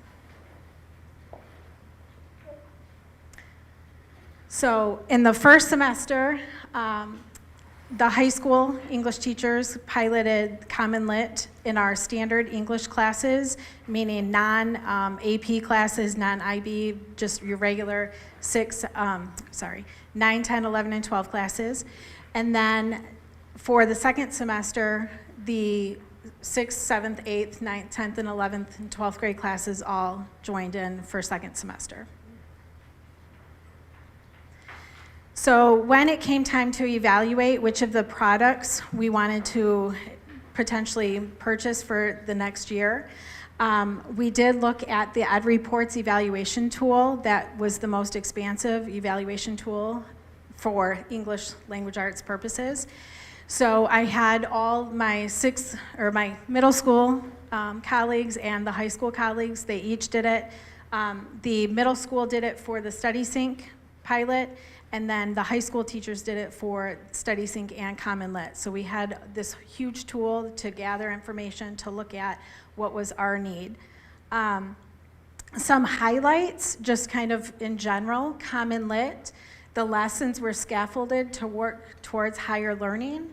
[SPEAKER 12] So in the first semester, the high school English teachers piloted Common Lit in our standard English classes, meaning non-AP classes, non-IB, just your regular 9, 10, 11, and 12 classes. And then for the second semester, the 6th, 7th, 8th, 9th, 10th, and 11th, and 12th grade classes all joined in for second semester. So when it came time to evaluate which of the products we wanted to potentially purchase for the next year, we did look at the EdReports evaluation tool. That was the most expansive evaluation tool for English language arts purposes. So I had all my my middle school colleagues and the high school colleagues, they each did it. The middle school did it for the Study Sync pilot, and then the high school teachers did it for Study Sync and Common Lit. So we had this huge tool to gather information, to look at what was our need. Some highlights, just kind of in general, Common Lit, the lessons were scaffolded to work towards higher learning.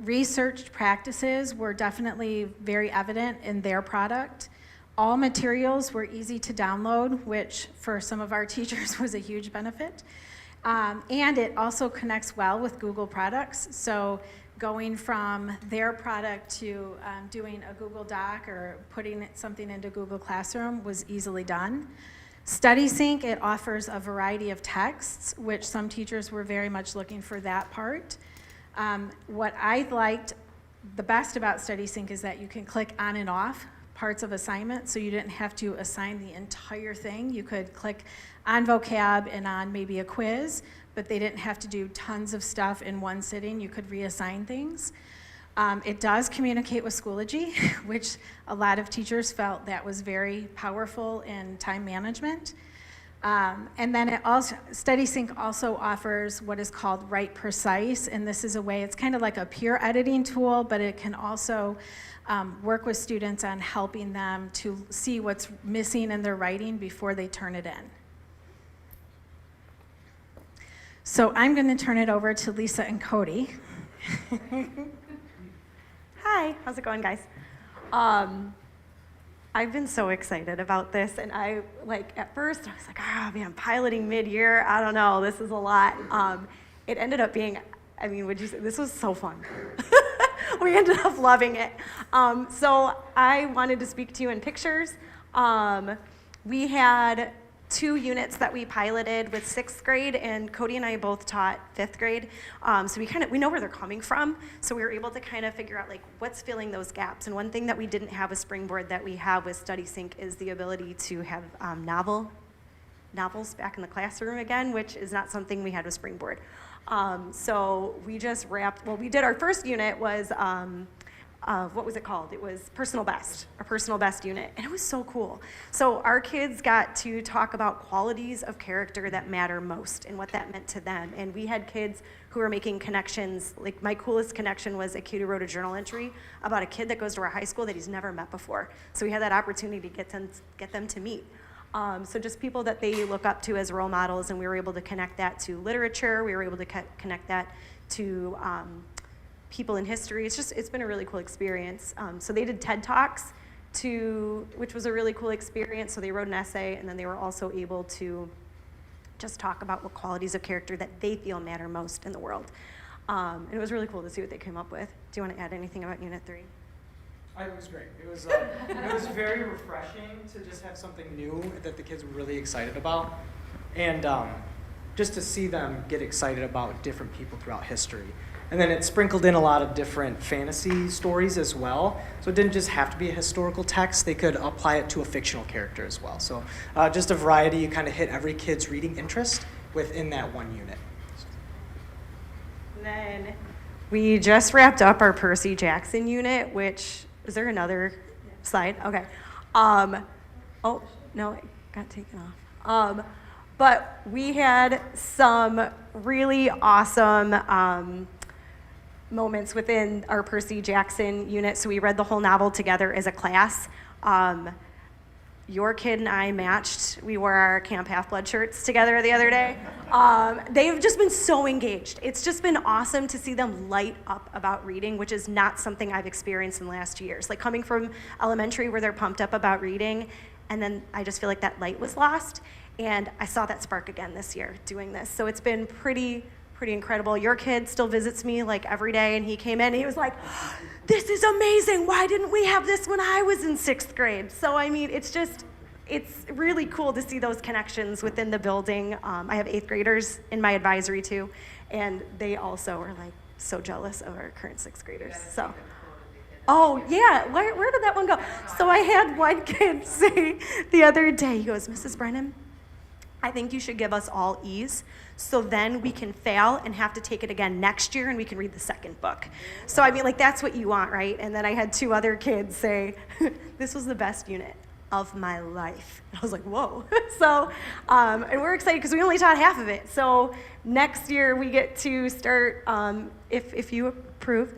[SPEAKER 12] Researched practices were definitely very evident in their product. All materials were easy to download, which for some of our teachers was a huge benefit. And it also connects well with Google products. So going from their product to doing a Google Doc or putting something into Google Classroom was easily done. Study Sync, it offers a variety of texts, which some teachers were very much looking for that part. What I liked the best about Study Sync is that you can click on and off parts of assignment, so you didn't have to assign the entire thing. You could click on vocab and on maybe a quiz, but they didn't have to do tons of stuff in one sitting. You could reassign things. It does communicate with Schoology, which a lot of teachers felt that was very powerful in time management. And then Study Sync also offers what is called Write Precise, and this is a way, it's kind of like a peer editing tool, but it can also work with students on helping them to see what's missing in their writing before they turn it in. So I'm going to turn it over to Lisa and Cody.
[SPEAKER 13] Hi, how's it going, guys? I've been so excited about this, and at first I was like, oh man, piloting mid-year, I don't know, this is a lot. It ended up being, this was so fun. We ended up loving it. So I wanted to speak to you in pictures. We had 2 units that we piloted with 6th grade, and Cody and I both taught 5th grade. So we know where they're coming from. So we were able to kind of figure out what's filling those gaps. And one thing that we didn't have with Springboard that we have with Study Sync is the ability to have novels back in the classroom again, which is not something we had with Springboard. So we just we did our first unit was, what was it called? It was Personal Best, a Personal Best unit, and it was so cool. So our kids got to talk about qualities of character that matter most and what that meant to them. And we had kids who were making connections. Like my coolest connection was a kid who wrote a journal entry about a kid that goes to our high school that he's never met before. So we had that opportunity to get them to meet. So just people that they look up to as role models, and we were able to connect that to literature. We were able to connect that to people in history. It's been a really cool experience. So they did TED Talks, which was a really cool experience. So they wrote an essay, and then they were also able to just talk about what qualities of character that they feel matter most in the world. And it was really cool to see what they came up with. Do you want to add anything about Unit 3?
[SPEAKER 14] It was great. It was very refreshing to just have something new that the kids were really excited about, and just to see them get excited about different people throughout history. And then it sprinkled in a lot of different fantasy stories as well. So it didn't just have to be a historical text. They could apply it to a fictional character as well. So just a variety. You kind of hit every kid's reading interest within that one unit.
[SPEAKER 13] And then We just wrapped up our Percy Jackson unit, which, is there another slide? Okay. Oh, no, it got taken off. But we had some really awesome moments within our Percy Jackson unit. So we read the whole novel together as a class. Your kid and I matched. We wore our Camp Half-Blood shirts together the other day. They've just been so engaged. It's just been awesome to see them light up about reading, which is not something I've experienced in the last 2 years. Like coming from elementary where they're pumped up about reading, and then I just feel like that light was lost. And I saw that spark again this year doing this. So it's been pretty incredible. Your kid still visits me like every day, and he came in and he was like, this is amazing. Why didn't we have this when I was in 6th grade? So I mean, it's really cool to see those connections within the building. I have 8th graders in my advisory too, and they also are like so jealous of our current 6th graders. So. Oh, yeah, where did that one go? So I had one kid say the other day, he goes, Mrs. Brennan, I think you should give us all E's, so then we can fail and have to take it again next year and we can read the second book. So I mean, like, that's what you want, right? And then I had 2 other kids say, this was the best unit of my life. And I was like, whoa. So, and we're excited because we only taught half of it. So next year we get to start, if you approve,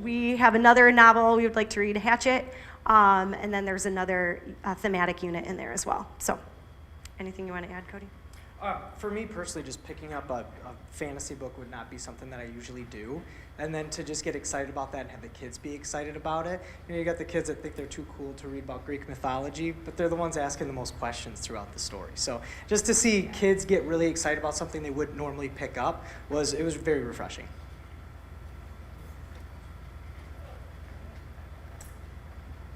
[SPEAKER 13] we have another novel we would like to read, Hatchet, and then there's another thematic unit in there as well. So anything you want to add, Cody?
[SPEAKER 14] For me personally, just picking up a fantasy book would not be something that I usually do. And then to just get excited about that and have the kids be excited about it. You know, you got the kids that think they're too cool to read about Greek mythology, but they're the ones asking the most questions throughout the story. So just to see kids get really excited about something they wouldn't normally pick up was very refreshing.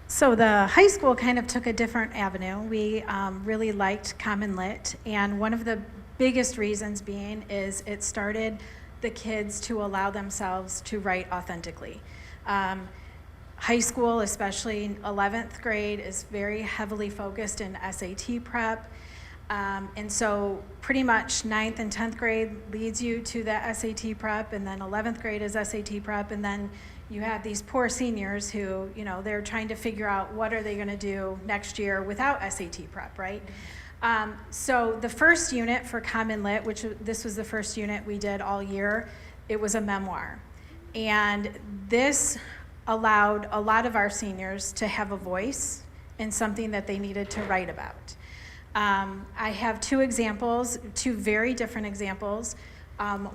[SPEAKER 12] So the high school kind of took a different avenue. We really liked Common Lit, and one of the biggest reasons being is it started the kids to allow themselves to write authentically. High school, especially 11th grade, is very heavily focused in SAT prep. And so pretty much 9th and 10th grade leads you to that SAT prep, and then 11th grade is SAT prep, and then you have these poor seniors who, you know, they're trying to figure out what are they going to do next year without SAT prep, right? So the first unit for Common Lit, which this was the first unit we did all year, it was a memoir. And this allowed a lot of our seniors to have a voice in something that they needed to write about. I have 2 examples, 2 very different examples.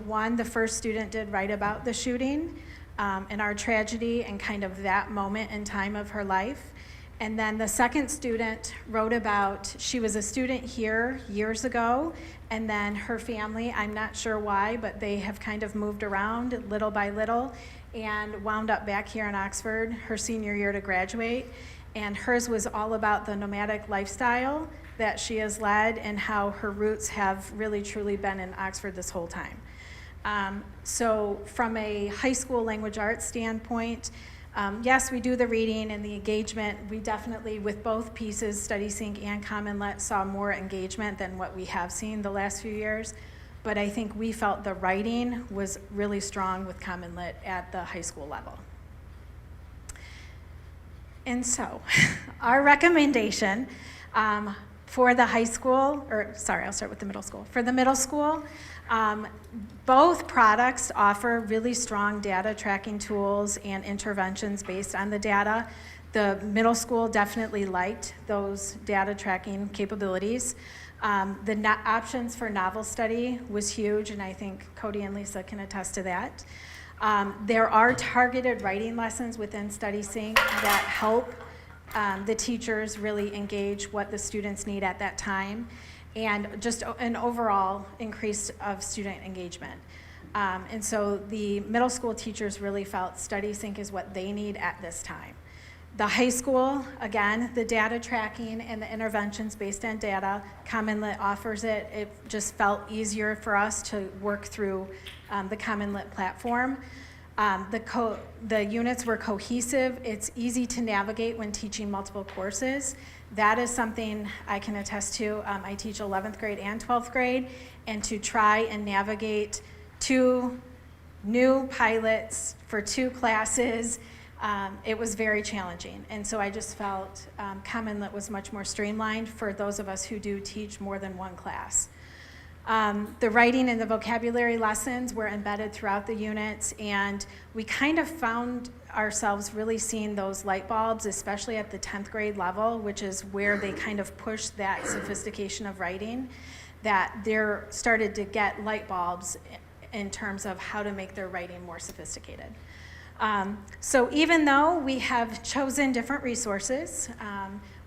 [SPEAKER 12] One, the first student did write about the shooting and our tragedy and kind of that moment in time of her life. And then the second student wrote about, she was a student here years ago, and then her family, I'm not sure why, but they have kind of moved around little by little and wound up back here in Oxford her senior year to graduate. And hers was all about the nomadic lifestyle that she has led and how her roots have really truly been in Oxford this whole time. So from a high school language arts standpoint, yes, we do the reading and the engagement. We definitely, with both pieces, StudySync and Common Lit, saw more engagement than what we have seen the last few years. But I think we felt the writing was really strong with Common Lit at the high school level. And so, our recommendation for the high school, or sorry, I'll start with the middle school. For the middle school, both products offer really strong data tracking tools and interventions based on the data. The middle school definitely liked those data tracking capabilities. The options for novel study was huge, and I think Cody and Lisa can attest to that. There are targeted writing lessons within StudySync that help the teachers really engage what the students need at that time, and just an overall increase of student engagement. And so the middle school teachers really felt StudySync is what they need at this time. The high school, again, the data tracking and the interventions based on data, Common Lit offers it. It just felt easier for us to work through the Common Lit platform. The units were cohesive. It's easy to navigate when teaching multiple courses. That is something I can attest to. I teach 11th grade and 12th grade, and to try and navigate 2 new pilots for 2 classes. It was very challenging. And so I just felt Commonlit was much more streamlined for those of us who do teach more than 1 class. The writing and the vocabulary lessons were embedded throughout the units, and we kind of found ourselves really seeing those light bulbs, especially at the 10th grade level, which is where they kind of push that sophistication of writing, that they're started to get light bulbs in terms of how to make their writing more sophisticated. So even though we have chosen different resources,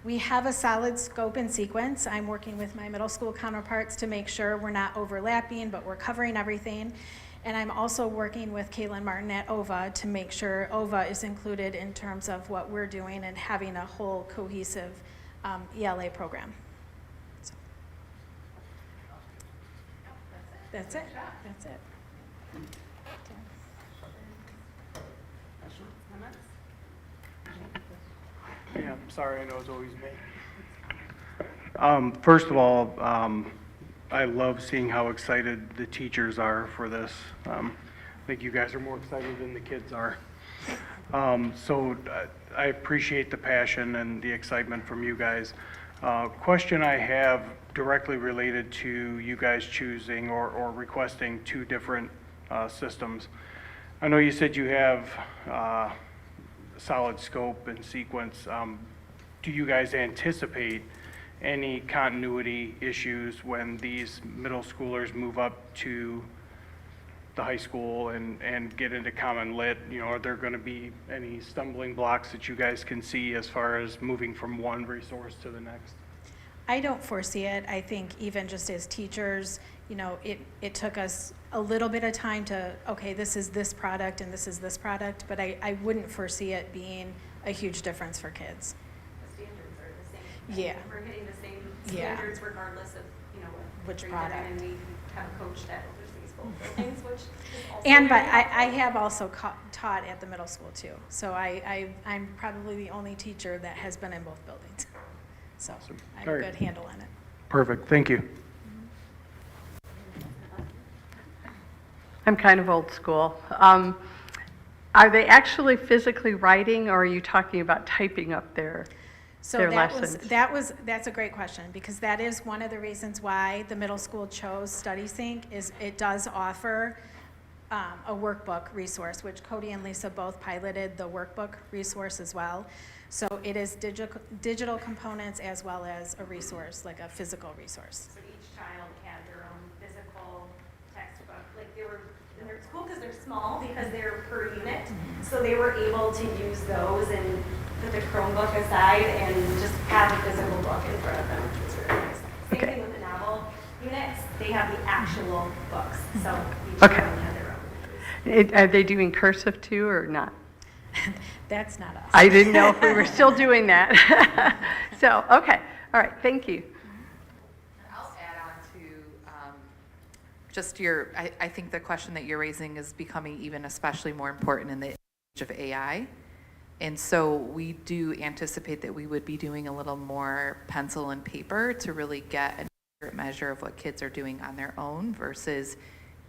[SPEAKER 12] we have a solid scope and sequence. I'm working with my middle school counterparts to make sure we're not overlapping, but we're covering everything. And I'm also working with Caitlin Martin at OVA to make sure OVA is included in terms of what we're doing and having a whole cohesive ELA program. So. That's it. That's it.
[SPEAKER 6] Yeah, I'm sorry, I know it's always me. First of all, I love seeing how excited the teachers are for this. I think you guys are more excited than the kids are. So I appreciate the passion and the excitement from you guys. Question I have directly related to you guys choosing or requesting 2 different systems. I know you said you have solid scope and sequence. Do you guys anticipate any continuity issues when these middle schoolers move up to the high school and get into Common Lit? You know, are there going to be any stumbling blocks that you guys can see as far as moving from one resource to the next?
[SPEAKER 12] I don't foresee it. I think even just as teachers, you know, it took us a little bit of time to, okay, this is this product and this is this product, but I wouldn't foresee it being a huge difference for kids.
[SPEAKER 13] The standards are the same.
[SPEAKER 12] Yeah.
[SPEAKER 13] We're hitting the same
[SPEAKER 12] Yeah.
[SPEAKER 13] standards regardless of, you know,
[SPEAKER 12] Which
[SPEAKER 13] grade
[SPEAKER 12] product.
[SPEAKER 13] they're in. And we have a coach that oversees both buildings, which is also
[SPEAKER 12] And but
[SPEAKER 13] very
[SPEAKER 12] I
[SPEAKER 13] helpful.
[SPEAKER 12] have also taught at the middle school too. So I'm probably the only teacher that has been in both buildings. So I have a
[SPEAKER 6] All right.
[SPEAKER 12] good handle on it.
[SPEAKER 6] Perfect, thank you.
[SPEAKER 15] I'm kind of old school. Are they actually physically writing, or are you talking about typing up their lessons?
[SPEAKER 12] That's a great question, because that is one of the reasons why the middle school chose StudySync. Is it does offer a workbook resource, which Cody and Lisa both piloted the workbook resource as well. So it is digital components as well as a resource, like a physical resource.
[SPEAKER 13] So each child had their own physical textbook. Like and it's cool because they're small because they're per unit. So they were able to use those and put the Chromebook aside and just have a physical book in front of them, which was really nice. Same thing with the novel units. They have the actual books. So each child had their own.
[SPEAKER 15] Are they doing cursive too, or not?
[SPEAKER 12] That's not us.
[SPEAKER 15] I didn't know if we were still doing that. So, okay, all right, thank you.
[SPEAKER 11] I'll add on to just I think the question that you're raising is becoming even especially more important in the age of AI. And so we do anticipate that we would be doing a little more pencil and paper to really get an accurate measure of what kids are doing on their own versus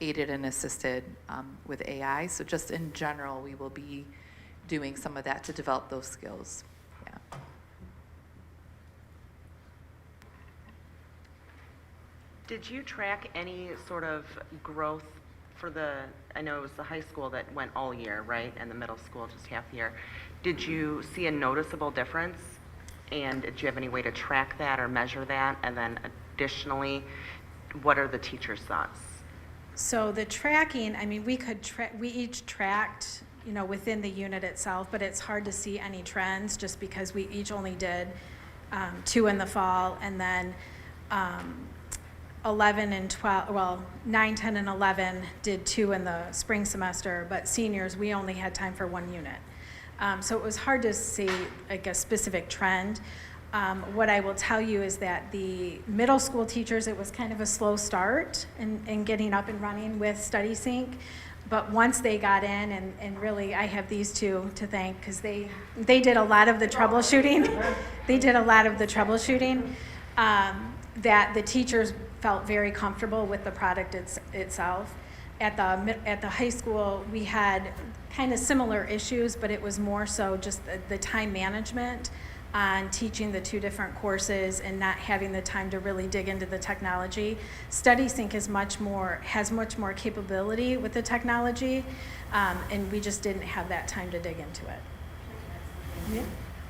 [SPEAKER 11] aided and assisted with AI. So just in general, we will be doing some of that to develop those skills. Yeah.
[SPEAKER 1] Did you track any sort of growth for I know it was the high school that went all year, right? And the middle school just half year. Did you see a noticeable difference? And did you have any way to track that or measure that? And then additionally, what are the teachers' thoughts?
[SPEAKER 12] So the tracking, I mean, we each tracked, you know, within the unit itself, but it's hard to see any trends just because we each only did 2 in the fall, and then 11 and 12, well, 9, 10, and 11 did 2 in the spring semester, but seniors, we only had time for 1 unit. So it was hard to see like a specific trend. What I will tell you is that the middle school teachers, it was kind of a slow start in getting up and running with StudySync. But once they got in, and really I have these 2 to thank because they did a lot of the troubleshooting. They did a lot of the troubleshooting that the teachers felt very comfortable with the product itself. at the high school, we had kind of similar issues, but it was more so just the time management on teaching the two different courses and not having the time to really dig into the technology. StudySync has much more capability with the technology, and we just didn't have that time to dig into it. Yeah.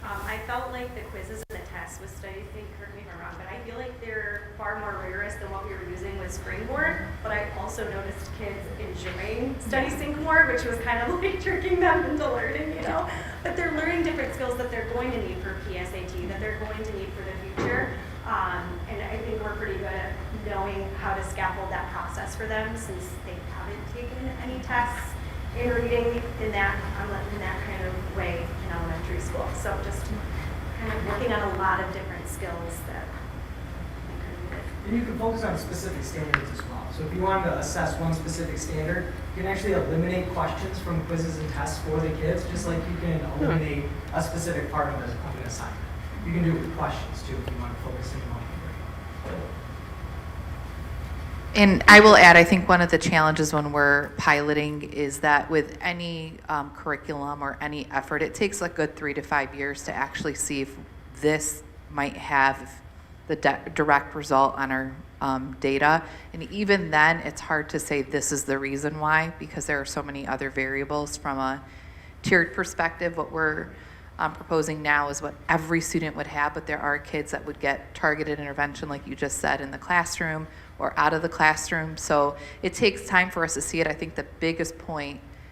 [SPEAKER 13] I felt like the quizzes and the tests with StudySync, correct me if I'm wrong, but I feel like they're far more rigorous than what we were using with Springboard. But I also noticed kids enjoying StudySync more, which was kind of like tricking them into learning, you know. But they're learning different skills that they're going to need for PSAT, that they're going to need for the future. And I think we're pretty good at knowing how to scaffold that process for them, since they haven't taken any tests in reading in that kind of way in elementary school. So just kind of working on a lot of different skills that are needed.
[SPEAKER 14] And you can focus on specific standards as well. So if you wanted to assess one specific standard, you can actually eliminate questions from quizzes and tests for the kids, just like you can eliminate a specific part of an assignment. You can do it with questions too if you want to focus in on it.
[SPEAKER 11] And I will add, I think one of the challenges when we're piloting is that with any curriculum or any effort, it takes a good 3 to 5 years to actually see if this might have the direct result on our data. And even then, it's hard to say this is the reason why, because there are so many other variables. From a tiered perspective, what we're proposing now is what every student would have, but there are kids that would get targeted intervention, like you just said, in the classroom or out of the classroom. So it takes time for us to see it. I think the biggest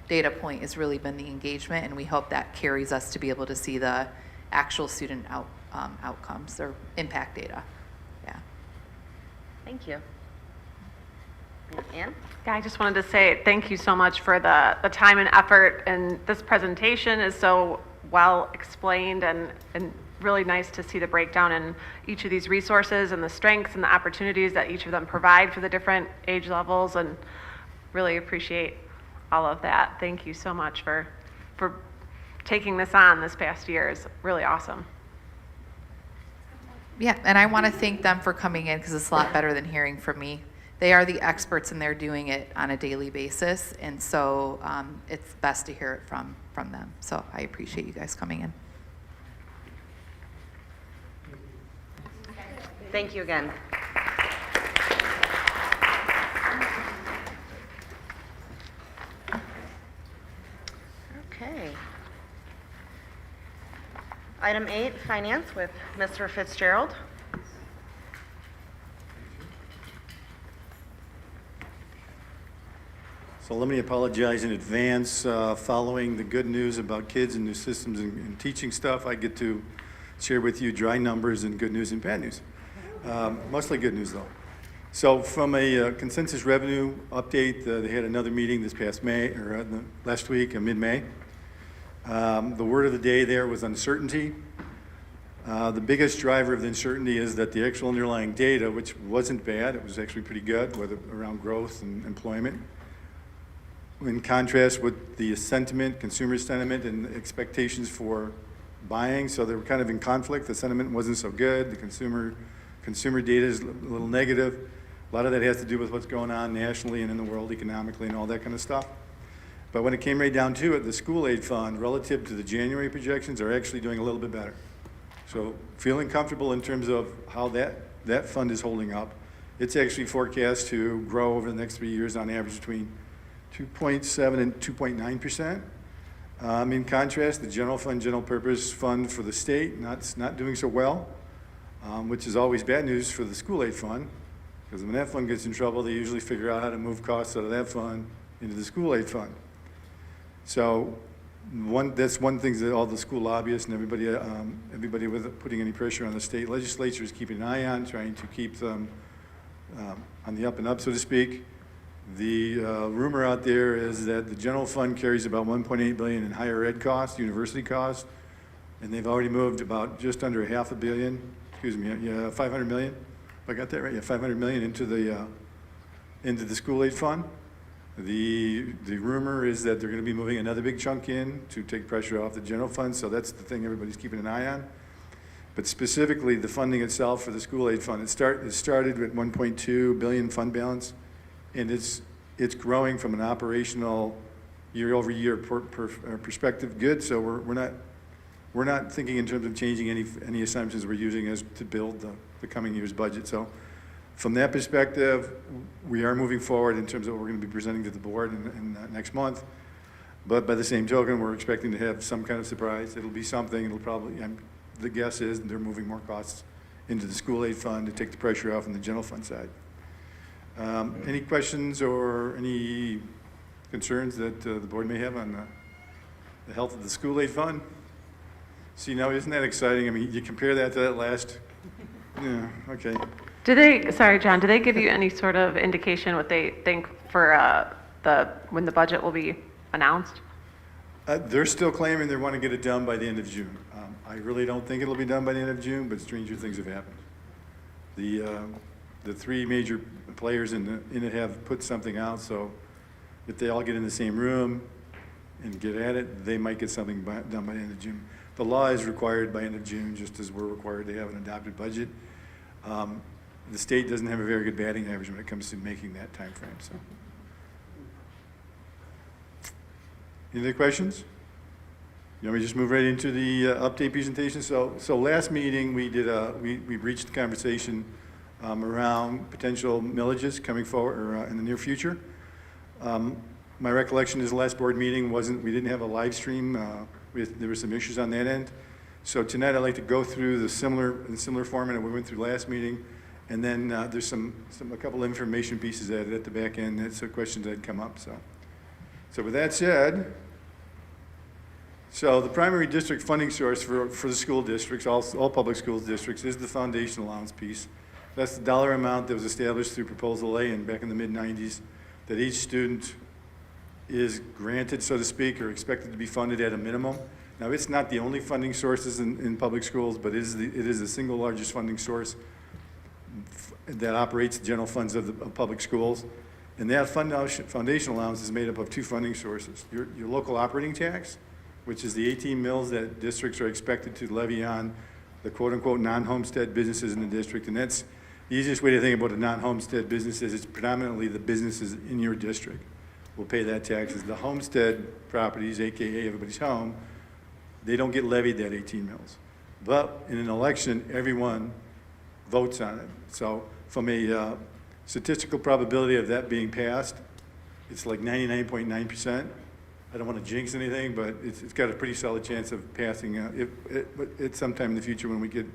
[SPEAKER 11] data point has really been the engagement, and we hope that carries us to be able to see the actual student outcomes or impact data. Yeah.
[SPEAKER 8] Thank you. Ann? Yeah, I just wanted to say thank you so much for the time and effort, and this presentation is so well explained and really nice to see the breakdown in each of these resources and the strengths and the opportunities that each of them provide for the different age levels, and really appreciate all of that. Thank you so much for taking this on this past year. It's really awesome.
[SPEAKER 11] Yeah, and I want to thank them for coming in, because it's a lot better than hearing from me. They are the experts and they're doing it on a daily basis, and so it's best to hear it from them. So I appreciate you guys coming in.
[SPEAKER 1] Thank you again. Okay. Item 8, Finance with Mr. Fitzgerald.
[SPEAKER 16] So let me apologize in advance. Following the good news about kids and new systems and teaching stuff, I get to share with you dry numbers and good news and bad news. Mostly good news, though. So from a consensus revenue update, they had another meeting this past May, or last week, mid-May. The word of the day there was uncertainty. The biggest driver of the uncertainty is that the actual underlying data, which wasn't bad, it was actually pretty good, whether around growth and employment. In contrast with the sentiment, consumer sentiment, and expectations for buying, so they were kind of in conflict. The sentiment wasn't so good. The consumer data is a little negative. A lot of that has to do with what's going on nationally and in the world economically and all that kind of stuff. But when it came right down to it, the school aid fund, relative to the January projections, are actually doing a little bit better. So feeling comfortable in terms of how that fund is holding up. It's actually forecast to grow over the next 3 years on average between 2.7 and 2.9%. In contrast, the general fund, general purpose fund for the state, not doing so well, which is always bad news for the school aid fund, because when that fund gets in trouble, they usually figure out how to move costs out of that fund into the school aid fund. So that's one thing that all the school lobbyists and everybody with putting any pressure on the state legislature is keeping an eye on, trying to keep them on the up and up, so to speak. The rumor out there is that the general fund carries about $1.8 billion in higher ed costs, university costs, and they've already moved about just under $500 million. If I got that right? Yeah, $500 million into the school aid fund. The rumor is that they're going to be moving another big chunk in to take pressure off the general fund, so that's the thing everybody's keeping an eye on. But specifically, the funding itself for the school aid fund, it started with $1.2 billion fund balance, and it's it's growing from an operational year-over-year perspective good, so we're not thinking in terms of changing any assumptions we're using as to build the coming year's budget. So from that perspective, we are moving forward in terms of what we're going to be presenting to the board in next month. But by the same token, we're expecting to have some kind of surprise. It'll be something. It'll probably, the guess is they're moving more costs into the school aid fund to take the pressure off on the general fund side. Any questions or any concerns that the board may have on the health of the school aid fund? See, now, isn't that exciting? I mean, you compare that to that last, yeah, okay.
[SPEAKER 8] Sorry, John, do they give you any sort of indication what they think for when the budget will be announced?
[SPEAKER 16] They're still claiming they want to get it done by the end of June. I really don't think it'll be done by the end of June, but stranger things have happened. The three major players in it have put something out, so if they all get in the same room and get at it, they might get something done by the end of June. The law is required by end of June, just as we're required to have an adopted budget. The state doesn't have a very good batting average when it comes to making that time frame. So, any other questions? You want me to just move right into the update presentation? So last meeting we did we reached the conversation around potential millages coming forward or in the near future. My recollection is the last board meeting we didn't have a live stream. There were some issues on that end. So tonight I'd like to go through the similar format that we went through last meeting, and then there's a couple of information pieces added at the back end. That's the questions that come up. So with that said, so the primary district funding source for the school districts, all public schools districts, is the foundation allowance piece. That's the dollar amount that was established through Proposal A back in the mid-90s, that each student is granted, so to speak, or expected to be funded at a minimum. Now, it's not the only funding sources in public schools, but it is the single largest funding source that operates the general funds of public schools. And that foundation allowance is made up of two funding sources. Your local operating tax, which is the 18 mills that districts are expected to levy on the quote-unquote non-homestead businesses in the district. And that's the easiest way to think about a non-homestead business is it's predominantly the businesses in your district will pay that tax. The homestead properties, AKA everybody's home, they don't get levied that 18 mills. But in an election, everyone votes on it. So from a statistical probability of that being passed, it's like 99.9%. I don't want to jinx anything, but it's got a pretty solid chance of passing at sometime in the future when we get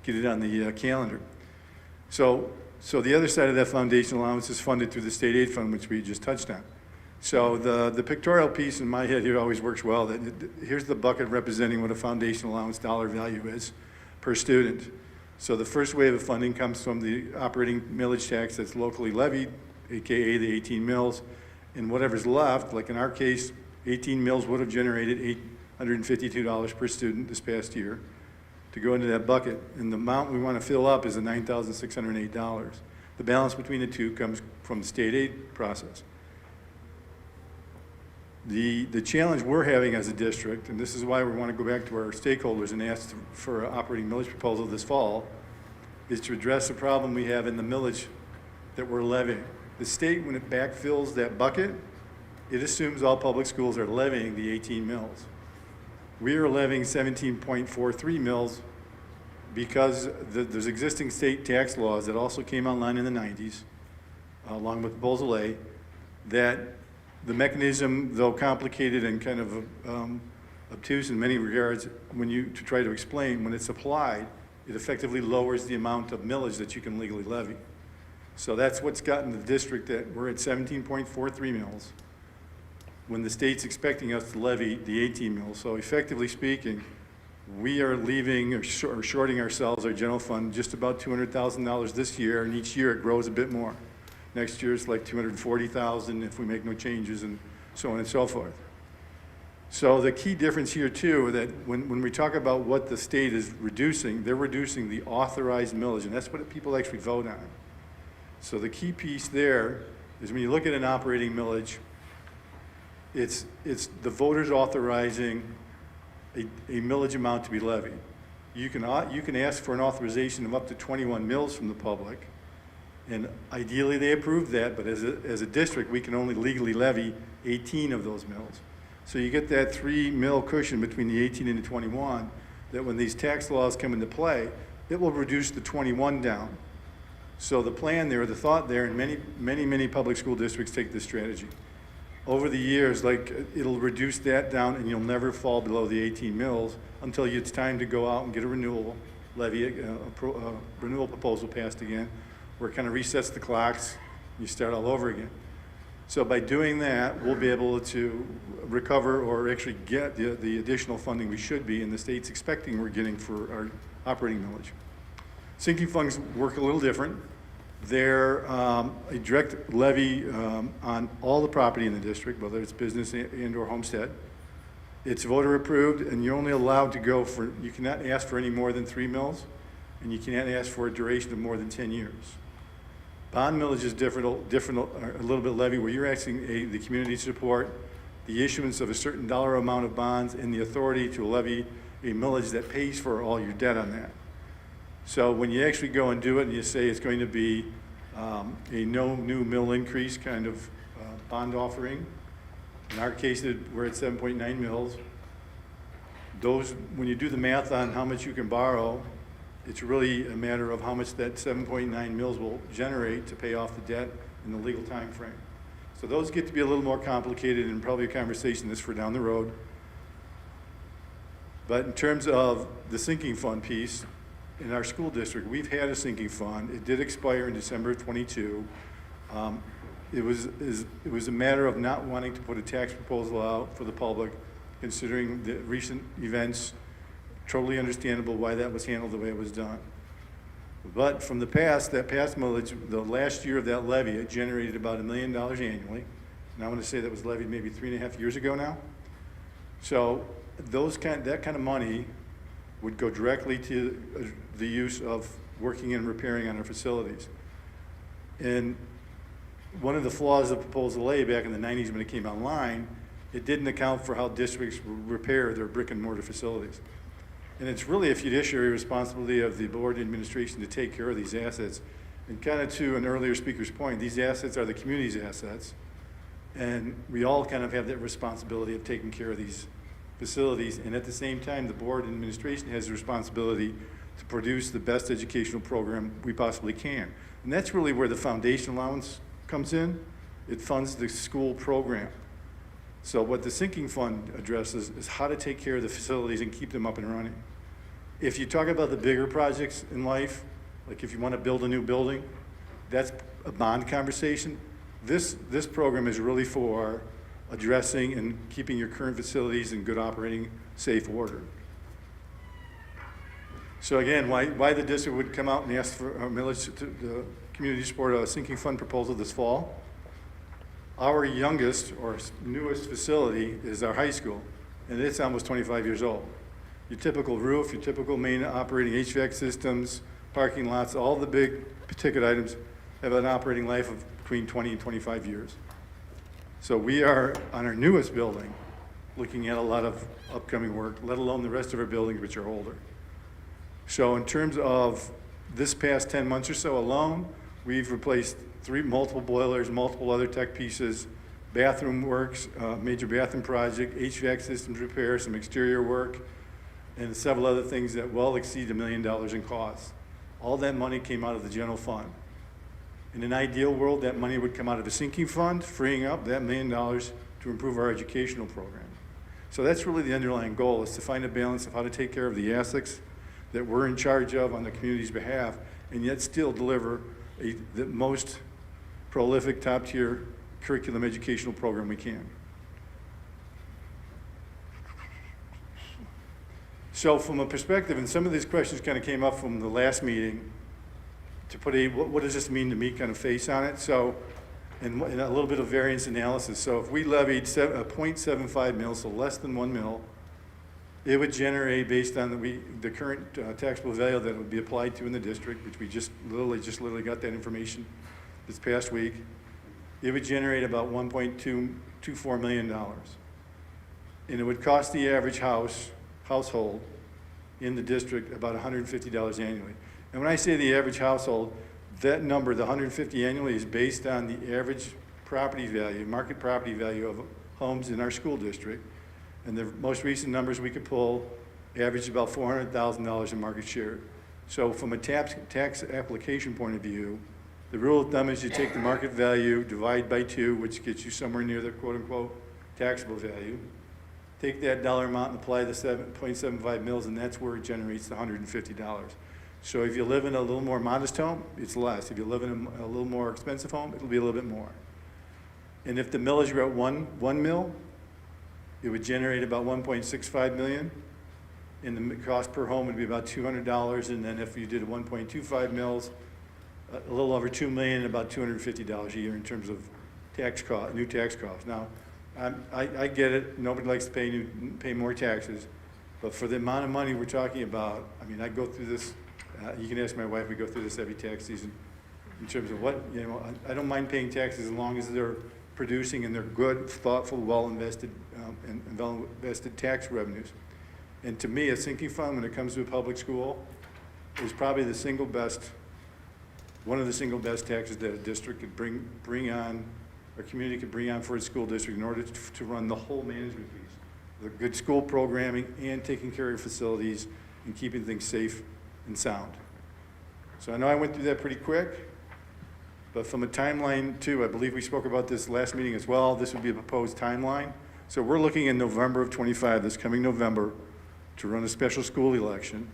[SPEAKER 16] it on the calendar. So the other side of that foundation allowance is funded through the state aid fund, which we just touched on. So the pictorial piece in my head here always works well. Here's the bucket representing what a foundation allowance dollar value is per student. So the first wave of funding comes from the operating millage tax that's locally levied, AKA the 18 mills, and whatever's left, like in our case, 18 mills would have generated $852 per student this past year to go into that bucket. And the amount we want to fill up is the $9,608. The balance between the two comes from the state aid process. The challenge we're having as a district, and this is why we want to go back to our stakeholders and ask for an operating millage proposal this fall, is to address the problem we have in the millage that we're levying. The state, when it backfills that bucket, it assumes all public schools are levying the 18 mills. We are levying 17.43 mills because there's existing state tax laws that also came online in the 90s, along with Proposal A, that the mechanism, though complicated and kind of obtuse in many regards, to try to explain, when it's applied, it effectively lowers the amount of millage that you can legally levy. So that's what's gotten the district that we're at 17.43 mills when the state's expecting us to levy the 18 mills. So effectively speaking, we are leaving or shorting ourselves, our general fund, just about $200,000 this year, and each year it grows a bit more. Next year it's like $240,000 if we make no changes, and so on and so forth. So the key difference here too, that when we talk about what the state is reducing, they're reducing the authorized millage, and that's what people actually vote on. So the key piece there is when you look at an operating millage, it's the voters authorizing a millage amount to be levied. You can ask for an authorization of up to 21 mills from the public, And ideally, they approved that, but as a district, we can only legally levy 18 of those mills. So you get that 3 mil cushion between the 18 and the 21, that when these tax laws come into play, it will reduce the 21 down. So the plan there, the thought there, and many public school districts take this strategy. Over the years, like, it'll reduce that down, and you'll never fall below the 18 mils until it's time to go out and get a renewal levy, a renewal proposal passed again, where it kind of resets the clocks, you start all over again. So by doing that, we'll be able to recover or actually get the additional funding we should be, and the state's expecting we're getting for our operating millage. Sinking funds work a little different. They're a direct levy on all the property in the district, whether it's business and or homestead. It's voter approved, and you're only allowed to go for, you cannot ask for any more than 3 mills, and you cannot ask for a duration of more than 10 years. Bond millage is different, a little bit levy, where you're asking the community support, the issuance of a certain dollar amount of bonds, and the authority to levy a millage that pays for all your debt on that. So when you actually go and do it and you say it's going to be a no new mill increase kind of bond offering, in our case, we're at 7.9 mils. Those, when you do the math on how much you can borrow, it's really a matter of how much that 7.9 mils will generate to pay off the debt in the legal time frame. So those get to be a little more complicated and probably a conversation that's for down the road. But in terms of the sinking fund piece, in our school district, we've had a sinking fund. It did expire in December of '22. It was a matter of not wanting to put a tax proposal out for the public, considering the recent events. Totally understandable why that was handled the way it was done. But from the past, that past millage, the last year of that levy, it generated about $1 million annually. And I want to say that was levied maybe 3.5 years ago now. So that kind of money would go directly to the use of working and repairing on our facilities. And one of the flaws of Proposal A back in the 90s when it came online, it didn't account for how districts repair their brick and mortar facilities. And it's really a fiduciary responsibility of the board and administration to take care of these assets. And kind of to an earlier speaker's point, these assets are the community's assets. And we all kind of have that responsibility of taking care of these facilities. And at the same time, the board and administration has the responsibility to produce the best educational program we possibly can. And that's really where the foundation allowance comes in. It funds the school program. So what the sinking fund addresses is how to take care of the facilities and keep them up and running. If you talk about the bigger projects in life, like if you want to build a new building, that's a bond conversation. This program is really for addressing and keeping your current facilities in good operating, safe order. So again, why the district would come out and ask for a millage to the community support a sinking fund proposal this fall. Our youngest or newest facility is our high school, and it's almost 25 years old. Your typical roof, your typical main operating HVAC systems, parking lots, all the big ticket items have an operating life of between 20 and 25 years. So we are, on our newest building, looking at a lot of upcoming work, let alone the rest of our buildings, which are older. So in terms of this past 10 months or so alone, we've replaced multiple boilers, multiple other tech pieces, bathroom works, major bathroom project, HVAC systems repair, some exterior work, and several other things that well exceed $1 million in costs. All that money came out of the general fund. In an ideal world, that money would come out of a sinking fund, freeing up that $1 million to improve our educational program. So that's really the underlying goal, is to find a balance of how to take care of the assets that we're in charge of on the community's behalf, and yet still deliver the most prolific, top-tier curriculum educational program we can. So from a perspective, and some of these questions kind of came up from the last meeting, to put what does this mean to me kind of face on it. So, and a little bit of variance analysis. So if we levied 0.75 mils, so less than 1 mil, it would generate, based on the current taxable value that would be applied to in the district, which we just literally got that information this past week, it would generate about $1.224 million. And it would cost the average household in the district about $150 annually. And when I say the average household, That number, the 150 annually, is based on the average property value, market property value of homes in our school district. And the most recent numbers we could pull averaged about $400,000 in market share. So from a tax application point of view, the rule of thumb is you take the market value, divide by 2, which gets you somewhere near the quote-unquote taxable value. Take that dollar amount and apply the 7.75 mils, and that's where it generates the $150. So if you live in a little more modest home, it's less. If you live in a little more expensive home, it'll be a little bit more. And if the millage were at one mil, it would generate about 1.65 million. And the cost per home would be about $200. And then if you did 1.25 mils, a little over 2 million, about $250 a year in terms of tax cost, new tax costs. Now, I get it. Nobody likes to pay more taxes, but for the amount of money we're talking about, I mean, I go through this. You can ask my wife. We go through this every tax season. In terms of what, you know, I don't mind paying taxes as long as they're producing and they're good, thoughtful, well invested, and well invested tax revenues. And to me, a sinking fund, when it comes to a public school, is probably the single best. One of the single best taxes that a district could bring on, a community could bring on for its school district in order to run the whole management piece. The good school programming and taking care of facilities and keeping things safe and sound. So I know I went through that pretty quick, but from a timeline too, I believe we spoke about this last meeting as well. This would be a proposed timeline. So we're looking in November of 25, this coming November, to run a special school election.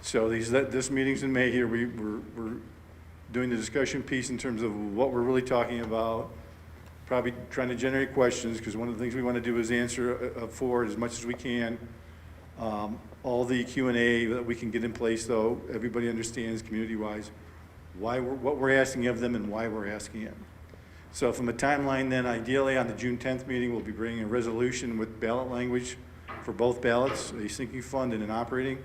[SPEAKER 16] So this meeting's in May here. We're doing the discussion piece in terms of what we're really talking about, probably trying to generate questions, because one of the things we want to do is answer forward as much as we can. All the Q&A that we can get in place, though, everybody understands community-wise what we're asking of them and why we're asking it. So from a timeline then, ideally on the June 10th meeting, we'll be bringing a resolution with ballot language for both ballots, a sinking fund and an operating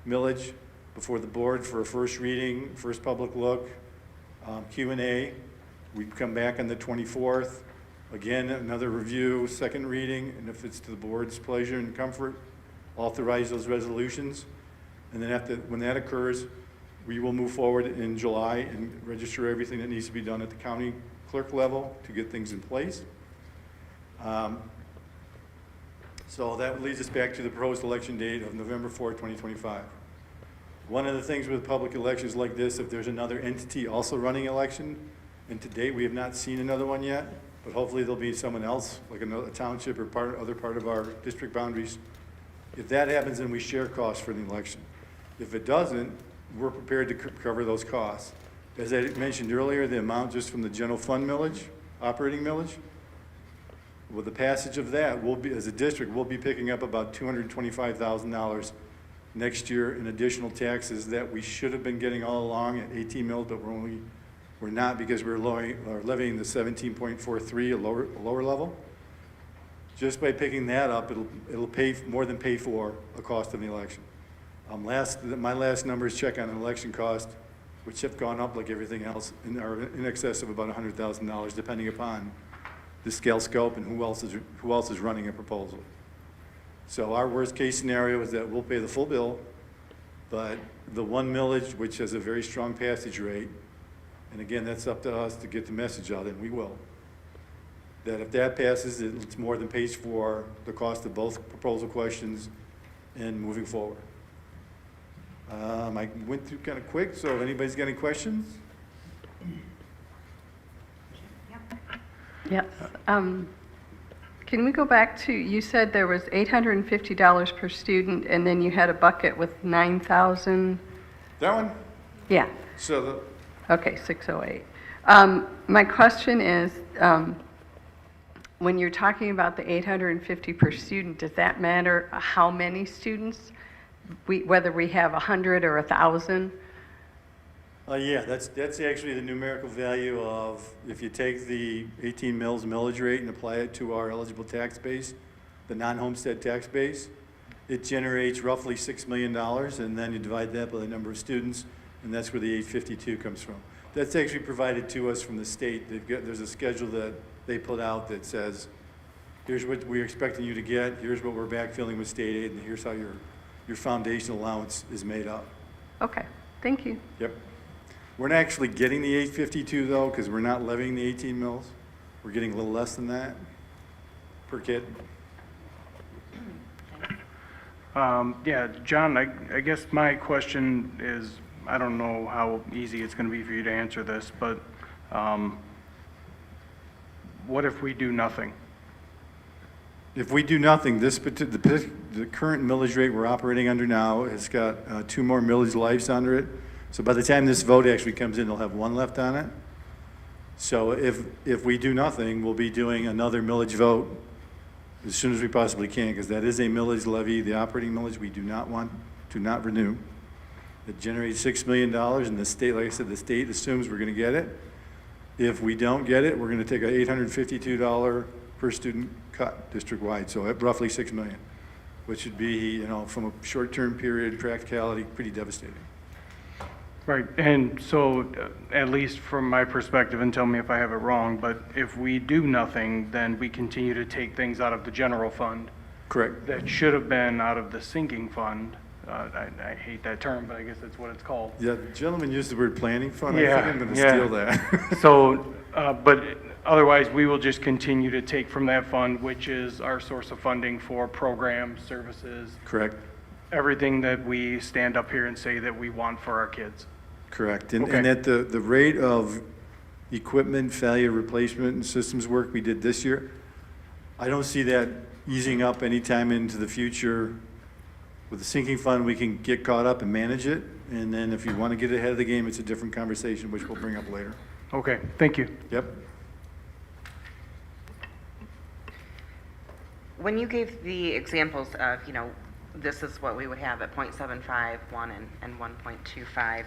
[SPEAKER 16] millage before the board for a first reading, first public look, Q&A. We come back on the 24th. Again, another review, second reading, and if it's to the board's pleasure and comfort, authorize those resolutions. And then when that occurs, we will move forward in July and register everything that needs to be done at the county clerk level to get things in place. So that leads us back to the proposed election date of November 4, 2025. One of the things with public elections like this, if there's another entity also running election, and to date we have not seen another one yet, but hopefully there'll be someone else, like a township or other part of our district boundaries. If that happens, then we share costs for the election. If it doesn't, we're prepared to cover those costs. As I mentioned earlier, the amount just from the general fund millage, operating millage, with the passage of that, as a district, we'll be picking up about $225,000 next year in additional taxes that we should have been getting all along at 18 mils, but we're not because we're levying the 17.43, a lower level. Just by picking that up, it'll pay more than pay for a cost of the election. My last numbers check on an election cost, which have gone up like everything else, and are in excess of about $100,000, depending upon the scale scope and who else is running a proposal. So our worst case scenario is that we'll pay the full bill, but the one millage, which has a very strong passage rate, and again, that's up to us to get the message out, and we will, that if that passes, it's more than pays for the cost of both proposal questions and moving forward. I went through kind of quick, so if anybody's got any questions?
[SPEAKER 15] Yes. Can we go back to, you said there was $850 per student, and then you had a bucket with 9,000?
[SPEAKER 16] That one?
[SPEAKER 15] Yeah.
[SPEAKER 16] So
[SPEAKER 15] okay, 608. My question is, when you're talking about the 850 per student, does that matter how many students? Whether we have 100 or 1,000?
[SPEAKER 16] Yeah, that's actually the numerical value of, if you take the 18 mils millage rate and apply it to our eligible tax base, the non-homestead tax base, it generates roughly $6 million, and then you divide that by the number of students, and that's where the 852 comes from. That's actually provided to us from the state. There's a schedule that they put out that says, here's what we're expecting you to get, here's what we're backfilling with state aid, and here's how your foundation allowance is made up.
[SPEAKER 15] Okay, thank you.
[SPEAKER 16] Yep. We're not actually getting the 852 though, because we're not levying the 18 mills. We're getting a little less than that per kid.
[SPEAKER 6] Yeah, John, I guess my question is, I don't know how easy it's going to be for you to answer this, but what if we do nothing?
[SPEAKER 16] If we do nothing, the current millage rate we're operating under now has got 2 more millage lives under it. So by the time this vote actually comes in, they'll have 1 left on it. So if we do nothing, we'll be doing another millage vote as soon as we possibly can, because that is a millage levy, the operating millage we do not want to not renew. It generates $6 million, and the state, like I said, the state assumes we're going to get it. If we don't get it, we're going to take a $852 per student cut district-wide, so at roughly $6 million, which would be, you know, from a short-term period, practicality, pretty devastating.
[SPEAKER 6] Right, and so at least from my perspective, and tell me if I have it wrong, but if we do nothing, then we continue to take things out of the general fund.
[SPEAKER 16] Correct.
[SPEAKER 6] That should have been out of the sinking fund. I hate that term, but I guess that's what it's called.
[SPEAKER 16] Yeah, the gentleman used the word planning fund.
[SPEAKER 6] Yeah,
[SPEAKER 16] I think I'm going to steal that.
[SPEAKER 6] So, but otherwise, we will just continue to take from that fund, which is our source of funding for programs, services.
[SPEAKER 16] Correct.
[SPEAKER 6] Everything that we stand up here and say that we want for our kids.
[SPEAKER 16] Correct. And,
[SPEAKER 6] Okay.
[SPEAKER 16] and at the rate of equipment failure replacement and systems work we did this year, I don't see that easing up anytime into the future. With the sinking fund, we can get caught up and manage it. And then if you want to get ahead of the game, it's a different conversation, which we'll bring up later.
[SPEAKER 6] Okay, thank you.
[SPEAKER 16] Yep.
[SPEAKER 1] When you gave the examples of, you know, this is what we would have at 0.75, 1, and 1.25,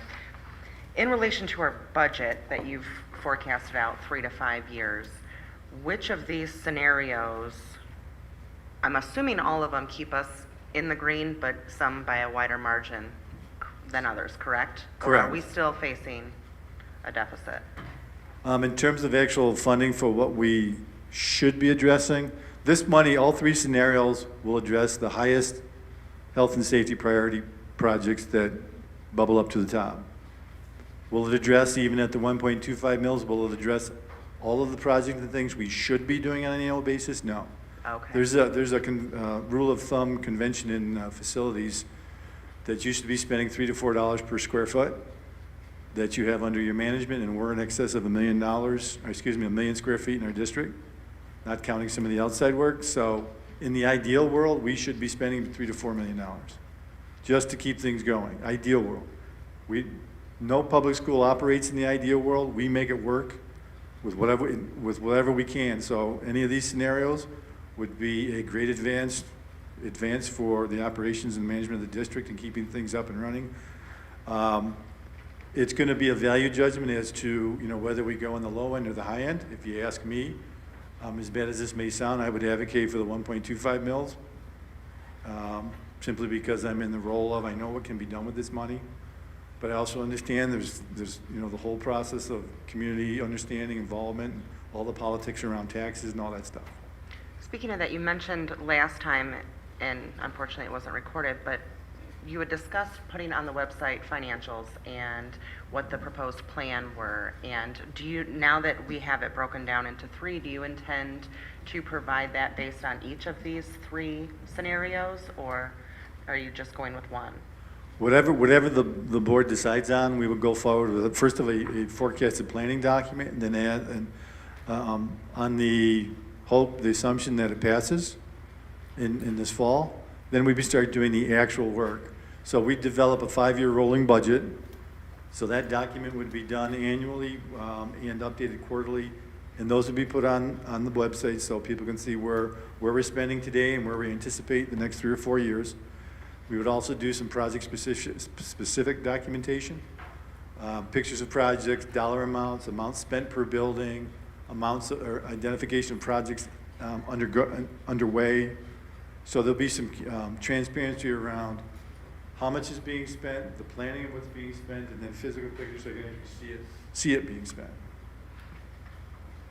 [SPEAKER 1] in relation to our budget that you've forecasted out 3 to 5 years, which of these scenarios, I'm assuming all of them keep us in the green, but some by a wider margin than others, correct? Or
[SPEAKER 16] Correct.
[SPEAKER 1] are we still facing a deficit?
[SPEAKER 16] In terms of actual funding for what we should be addressing, this money, all 3 scenarios will address the highest health and safety priority projects that bubble up to the top. Will it address, even at the 1.25 mils, will it address all of the projects and things we should be doing on an annual basis? No.
[SPEAKER 1] Okay.
[SPEAKER 16] There's a rule of thumb convention in facilities that used to be spending $3 to $4 per square foot that you have under your management, and we're in excess of $1 million, or excuse me, 1 million square feet in our district, not counting some of the outside work. So in the ideal world, we should be spending $3 to $4 million just to keep things going. Ideal world. No public school operates in the ideal world. We make it work with whatever we can. So any of these scenarios would be a great advance for the operations and management of the district and keeping things up and running. It's going to be a value judgment as to, you know, whether we go on the low end or the high end. If you ask me, as bad as this may sound, I would advocate for the 1.25 mils, simply because I'm in the role of, I know what can be done with this money. But I also understand there's you know, the whole process of community understanding, involvement, and all the politics around taxes and all that stuff.
[SPEAKER 1] Speaking of that, you mentioned last time, and unfortunately it wasn't recorded, but you had discussed putting on the website financials and what the proposed plan were. And do you, now that we have it broken down into 3, do you intend to provide that based on each of these 3 scenarios, or are you just going with one?
[SPEAKER 16] Whatever the board decides on, we would go forward with, first of a forecasted planning document, and then add, on the hope, the assumption that it passes in this fall, then we'd start doing the actual work. So we develop a 5-year rolling budget. So that document would be done annually and updated quarterly, and those would be put on the website so people can see where we're spending today and where we anticipate the next 3 or 4 years. We would also do some project-specific documentation, pictures of projects, dollar amounts spent per building, amounts or identification of projects underway. So there'll be some transparency around how much is being spent, the planning of what's being spent, and then physical pictures so you can see it being spent.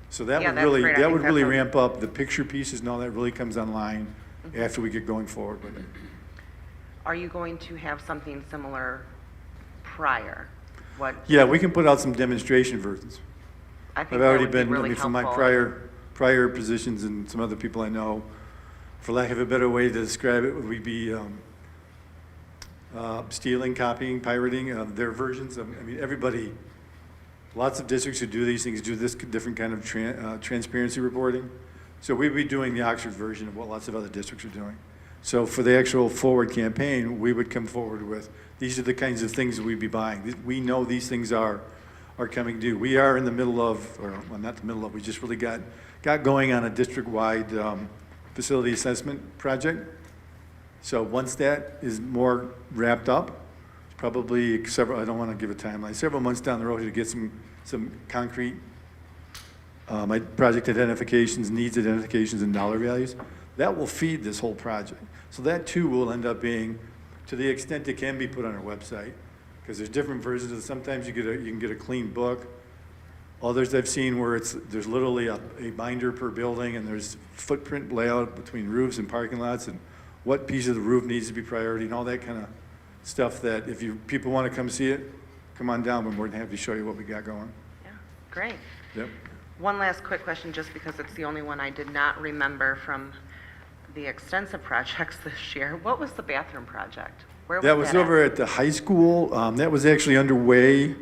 [SPEAKER 16] So that
[SPEAKER 1] Yeah,
[SPEAKER 16] would
[SPEAKER 1] that's
[SPEAKER 16] really
[SPEAKER 1] great. I think that's a-
[SPEAKER 16] ramp up the picture pieces and all that really comes online after we get going forward with it.
[SPEAKER 1] Are you going to have something similar prior? what?
[SPEAKER 16] Yeah, we can put out some demonstration versions.
[SPEAKER 1] I think
[SPEAKER 16] I've
[SPEAKER 1] that
[SPEAKER 16] already
[SPEAKER 1] would be
[SPEAKER 16] been, I
[SPEAKER 1] really
[SPEAKER 16] mean, from my
[SPEAKER 1] helpful.
[SPEAKER 16] prior positions and some other people I know, for lack of a better way to describe it, we'd be stealing, copying, pirating their versions of, I mean, everybody, lots of districts who do these things do this different kind of transparency reporting. So we'd be doing the Oxford version of what lots of other districts are doing. So for the actual forward campaign, we would come forward with, these are the kinds of things that we'd be buying. We know these things are coming due. We are in the middle of, or well, not the middle of, we just really got going on a district-wide facility assessment project. So once that is more wrapped up, it's probably several, I don't want to give a timeline, several months down the road to get some concrete project identifications, needs identifications, and dollar values. That will feed this whole project. So that too will end up being, to the extent it can be put on our website, because there's different versions of it. Sometimes you can get a clean book. Others I've seen where there's literally a binder per building, and there's footprint layout between roofs and parking lots, and what piece of the roof needs to be priority, and all that kind of stuff that if people want to come see it, come on down. We're more than happy to show you what we got going.
[SPEAKER 1] Yeah, great.
[SPEAKER 16] Yep.
[SPEAKER 1] One last quick question, just because it's the only one I did not remember from the extensive projects this year. What was the bathroom project? Where was
[SPEAKER 16] That was over at the high school. That was actually underway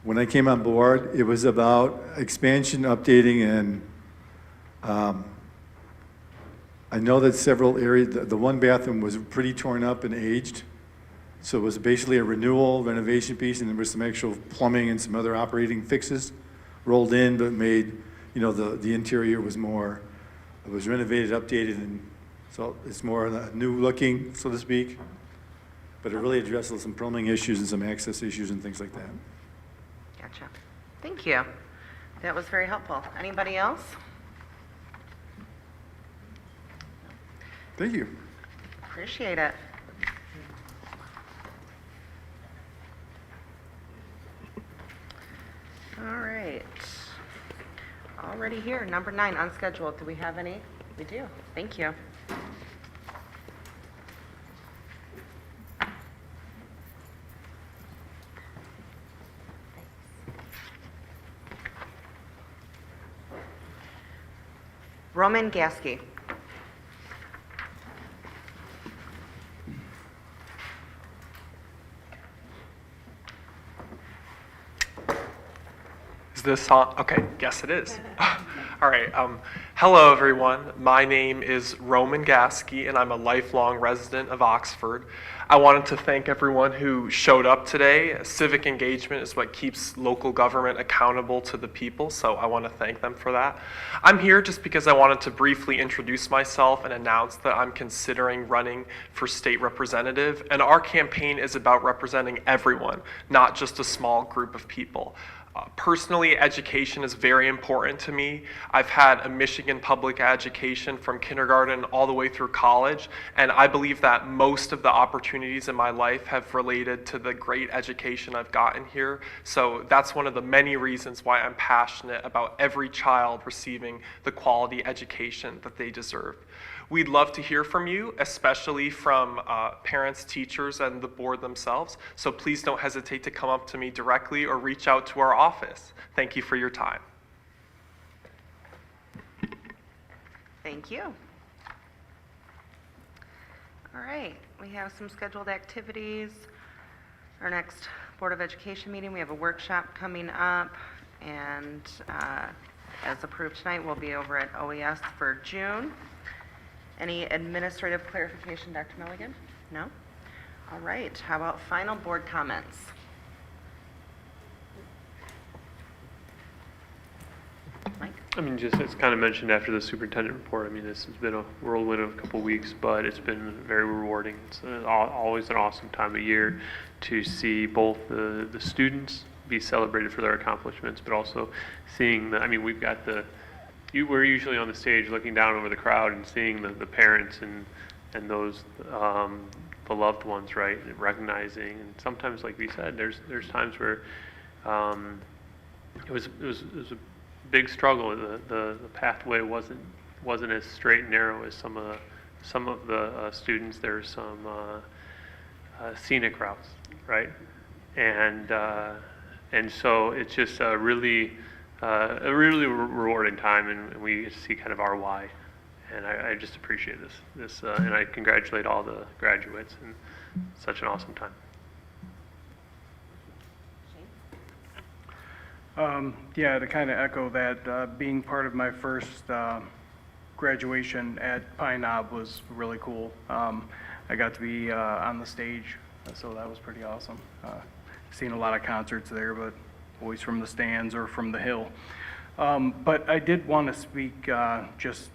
[SPEAKER 16] when I came on board. It was about expansion, updating, and I know that several areas, the one bathroom was pretty torn up and aged. So it was basically a renewal, renovation piece, and there was some actual plumbing and some other operating fixes rolled in, but made, you know, the interior was more, it was renovated, updated, and so it's more new looking, so to speak. But it really addresses some plumbing issues and some access issues and things like that.
[SPEAKER 1] Gotcha. Thank you. That was very helpful. Anybody else?
[SPEAKER 16] Thank you.
[SPEAKER 1] Appreciate it. All right. Already here, number 9, unscheduled. Do we have any? We do. Thank you. Roman Gasky.
[SPEAKER 17] Is this on? Okay, yes it is. All right, hello everyone. My name is Roman Gasky and I'm a lifelong resident of Oxford. I wanted to thank everyone who showed up today. Civic engagement is what keeps local government accountable to the people, so I want to thank them for that. I'm here just because I wanted to briefly introduce myself and announce that I'm considering running for state representative, and our campaign is about representing everyone, not just a small group of people. Personally, education is very important to me. I've had a Michigan public education from kindergarten all the way through college, and I believe that most of the opportunities in my life have related to the great education I've gotten here. So that's one of the many reasons why I'm passionate about every child receiving the quality education that they deserve. We'd love to hear from you, especially from parents, teachers, and the board themselves. So please don't hesitate to come up to me directly or reach out to our office. Thank you for your time.
[SPEAKER 1] Thank you. All right, we have some scheduled activities. Our next Board of Education meeting, we have a workshop coming up, and as approved tonight, we'll be over at OES for June. Any administrative clarification, Dr. Milligan? No? All right, how about final board comments? Mike?
[SPEAKER 7] I mean, just as kind of mentioned after the superintendent report, I mean, this has been a whirlwind of a couple weeks, but it's been very rewarding. It's always an awesome time of year to see both the students be celebrated for their accomplishments, but also seeing the, I mean, we've got we're usually on the stage looking down over the crowd and seeing the parents and those the loved ones, right, and recognizing. And sometimes, like we said, there's times where it was a big struggle. The pathway wasn't as straight and narrow as some of the students. There's some scenic routes, right, and And so it's just a really rewarding time, and we get to see kind of our why. And I just appreciate this, and I congratulate all the graduates, and such an awesome time.
[SPEAKER 6] Yeah, to kind of echo that, being part of my first graduation at Pine Knob was really cool. I got to be on the stage, so that was pretty awesome. Seen a lot of concerts there, but always from the stands or from the hill. But I did want to speak just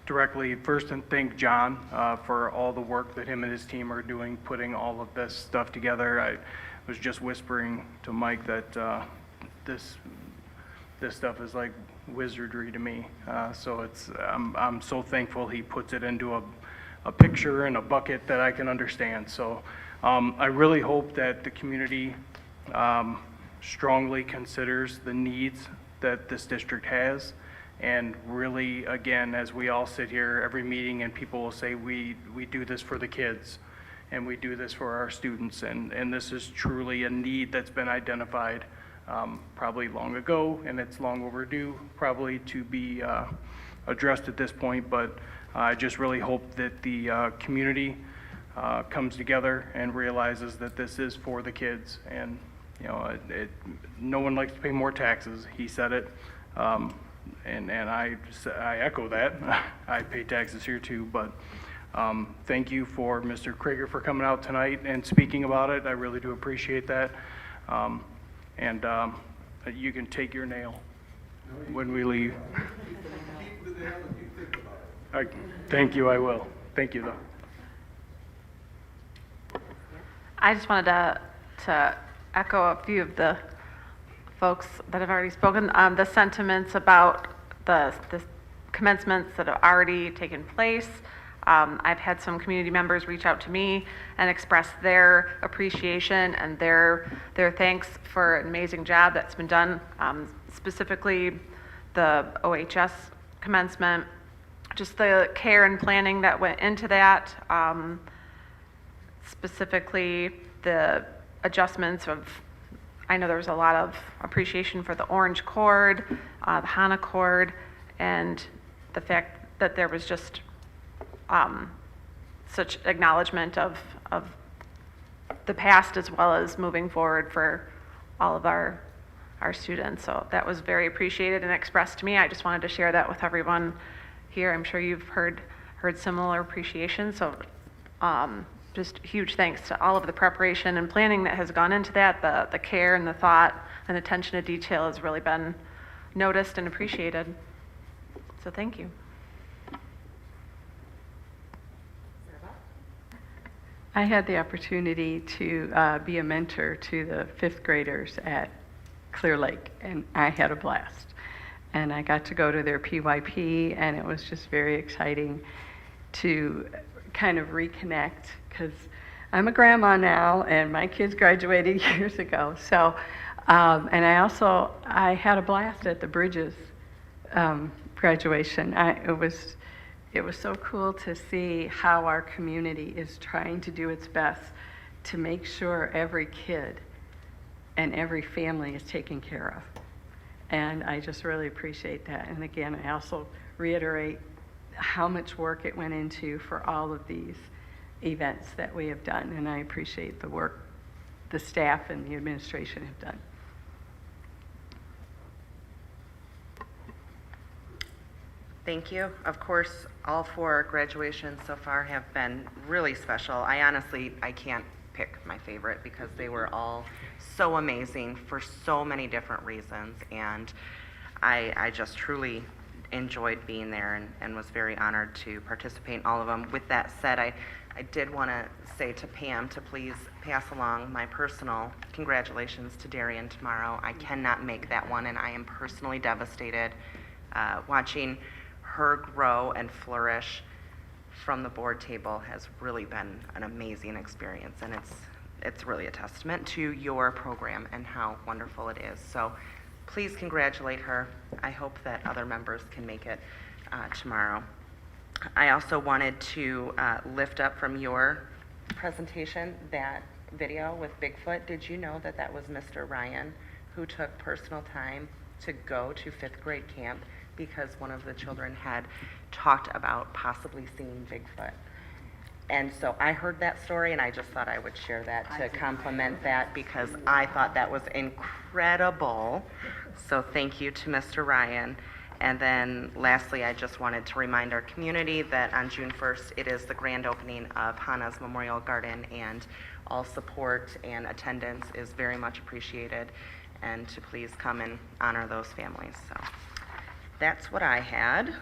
[SPEAKER 6] directly first and thank John for all the work that him and his team are doing, putting all of this stuff together. I was just whispering to Mike that this stuff is like wizardry to me. So I'm so thankful he puts it into a picture and a bucket that I can understand. So I really hope that the community strongly considers the needs that this district has. And really, again, as we all sit here every meeting and people will say, we do this for the kids and we do this for our students. And this is truly a need that's been identified probably long ago, and it's long overdue probably to be addressed at this point. But I just really hope that the community comes together and realizes that this is for the kids. And you know, no one likes to pay more taxes. He said it. And I echo that. I pay taxes here too, but thank you for Mr. Krieger for coming out tonight and speaking about it. I really do appreciate that. And you can take your nail when we leave. Thank you, I will. Thank you, though.
[SPEAKER 8] I just wanted to echo a few of the folks that have already spoken, the sentiments about the commencements that have already taken place. I've had some community members reach out to me and express their appreciation and their thanks for an amazing job that's been done, specifically the OHS commencement, just the care and planning that went into that, specifically the adjustments of, I know there was a lot of appreciation for the orange cord, the HANA cord, and the fact that there was just such acknowledgement of the past as well as moving forward for all of our students. So that was very appreciated and expressed to me. I just wanted to share that with everyone here. I'm sure you've heard similar appreciation. So just huge thanks to all of the preparation and planning that has gone into that. The care and the thought and attention to detail has really been noticed and appreciated. So thank you.
[SPEAKER 15] I had the opportunity to be a mentor to the 5th graders at Clear Lake, and I had a blast. And I got to go to their PYP, and it was just very exciting to kind of reconnect, because I'm a grandma now, and my kids graduated years ago. So, and I had a blast at the Bridges graduation. It was so cool to see how our community is trying to do its best to make sure every kid and every family is taken care of. And I just really appreciate that. And again, I also reiterate how much work it went into for all of these events that we have done. And I appreciate the work the staff and the administration have done.
[SPEAKER 1] Thank you. Of course, all 4 graduations so far have been really special. I can't pick my favorite because they were all so amazing for so many different reasons. And I just truly enjoyed being there and was very honored to participate in all of them. With that said, I did want to say to Pam to please pass along my personal congratulations to Darian tomorrow. I cannot make that one, and I am personally devastated watching her grow and flourish from the board table has really been an amazing experience, and it's really a testament to your program and how wonderful it is. So please congratulate her. I hope that other members can make it tomorrow. I also wanted to lift up from your presentation that video with Bigfoot. Did you know that was Mr. Ryan who took personal time to go to 5th grade camp because one of the children had talked about possibly seeing Bigfoot. And so I heard that story, and I just thought I would share that to compliment that because I thought that was incredible. So thank you to Mr. Ryan. And then lastly, I just wanted to remind our community that on June 1st, it is the grand opening of Hana's Memorial Garden, and all support and attendance is very much appreciated, and to please come and honor those families. So that's what I had.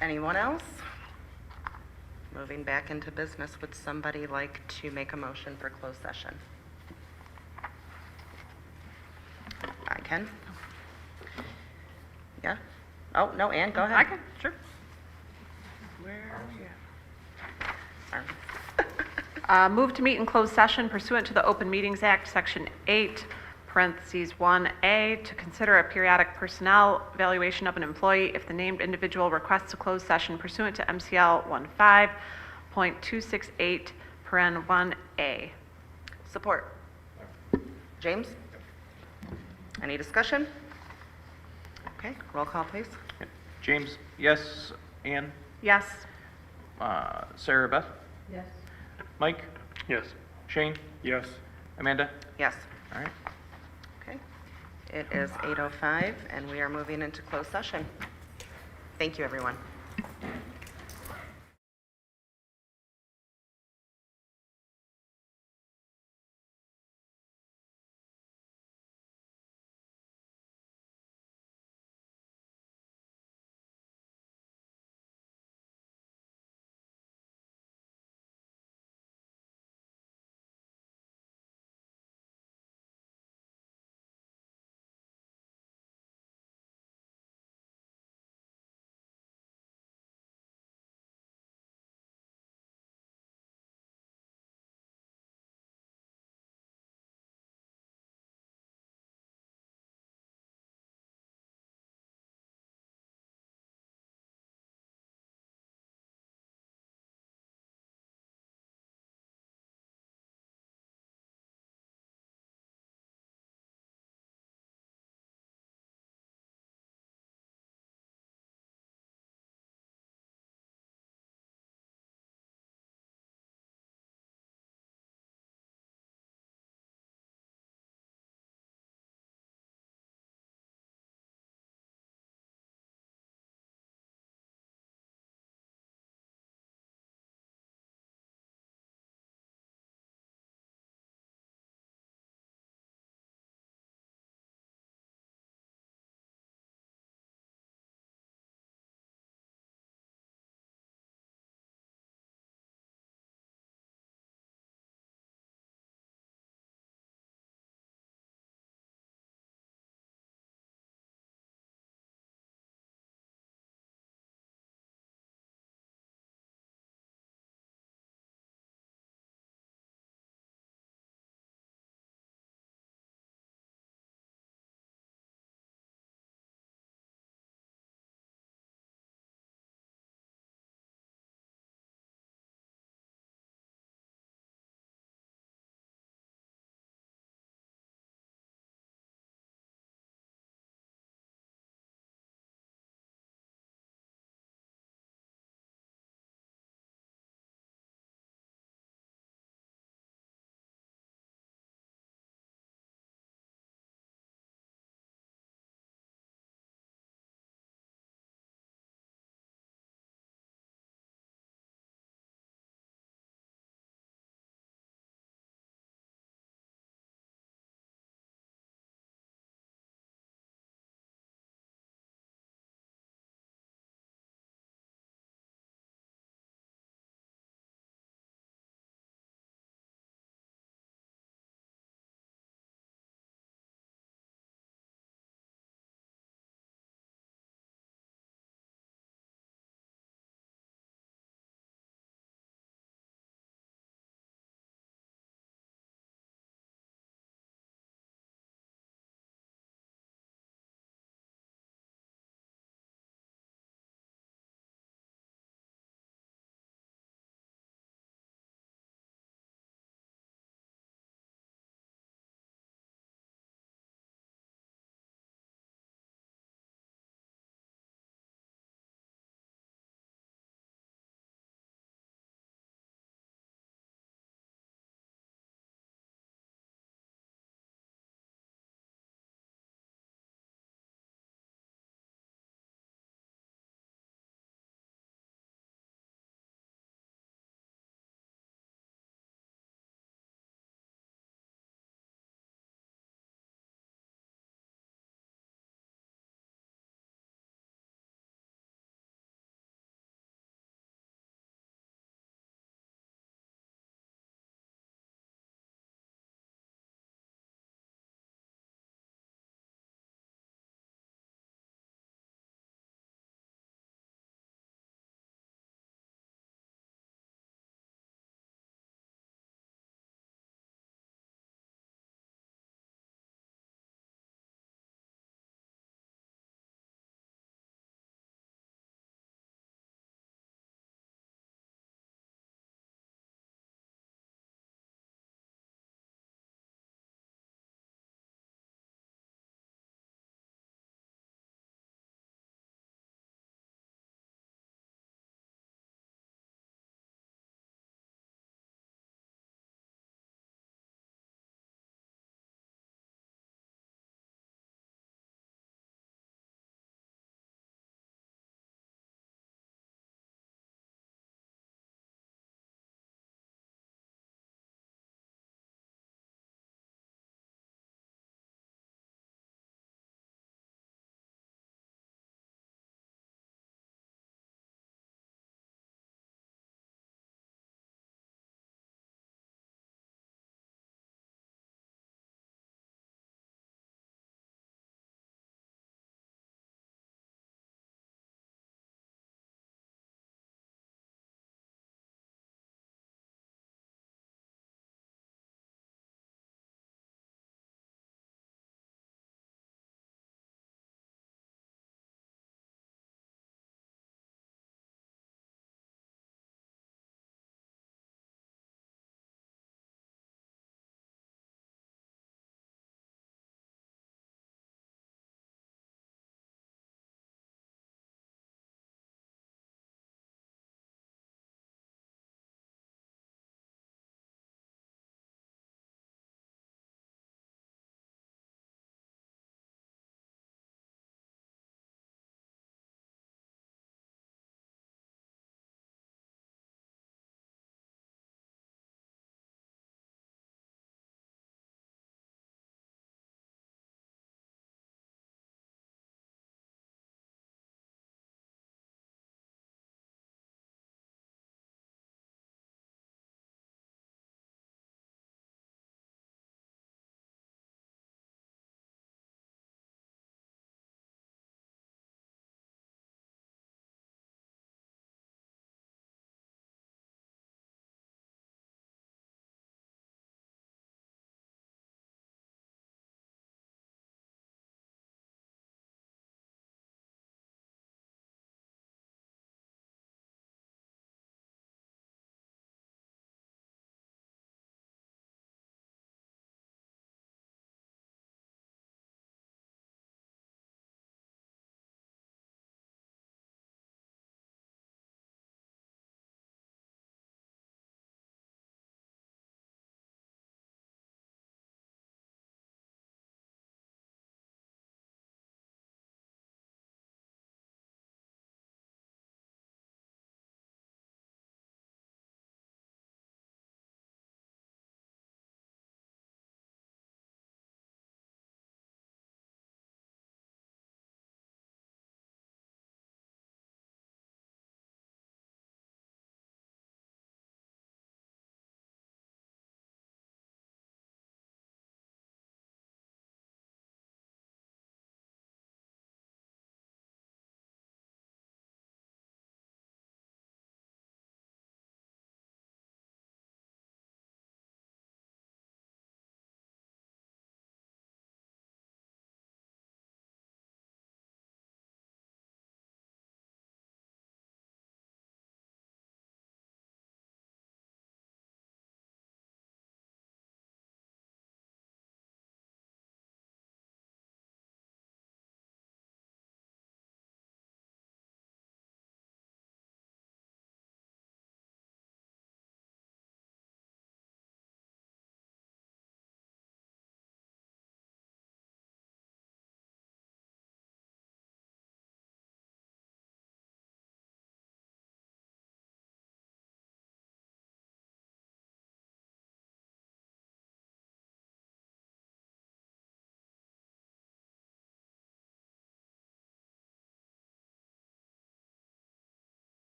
[SPEAKER 1] Anyone else? Moving back into business, would somebody like to make a motion for closed session? I can. Yeah? Oh, no, Ann, go ahead.
[SPEAKER 8] I can, sure.
[SPEAKER 1] Where are you? Sorry.
[SPEAKER 8] Move to meet in closed session pursuant to the Open Meetings Act, Section 8, parentheses 1A, to consider a periodic personnel evaluation of an employee if the named individual requests a closed session pursuant to MCL 15.268, paren 1A.
[SPEAKER 1] Support. James? Any discussion? Okay, roll call, please.
[SPEAKER 3] James, yes. Ann?
[SPEAKER 8] Yes.
[SPEAKER 3] Sarah Beth?
[SPEAKER 9] Yes.
[SPEAKER 3] Mike?
[SPEAKER 7] Yes.
[SPEAKER 3] Shane?
[SPEAKER 6] Yes.
[SPEAKER 3] Amanda?
[SPEAKER 1] Yes.
[SPEAKER 3] All right.
[SPEAKER 1] Okay. It is 8:05, and we are moving into closed session. Thank you, everyone.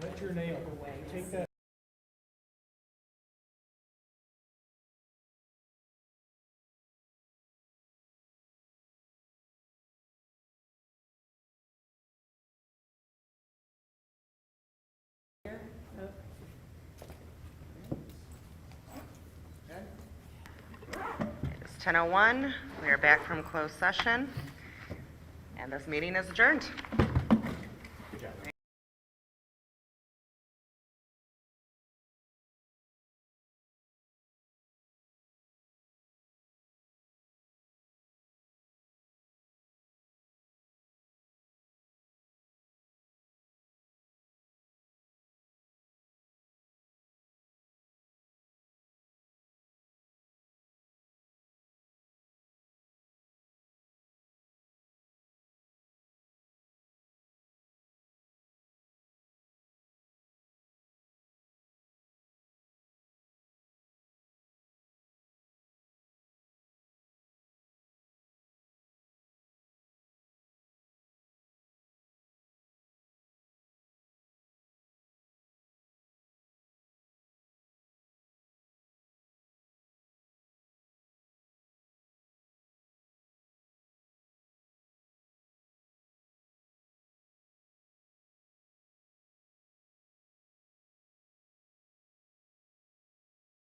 [SPEAKER 14] What's your name? Take that.
[SPEAKER 1] It's 10:01. We are back from closed session, and this meeting is adjourned.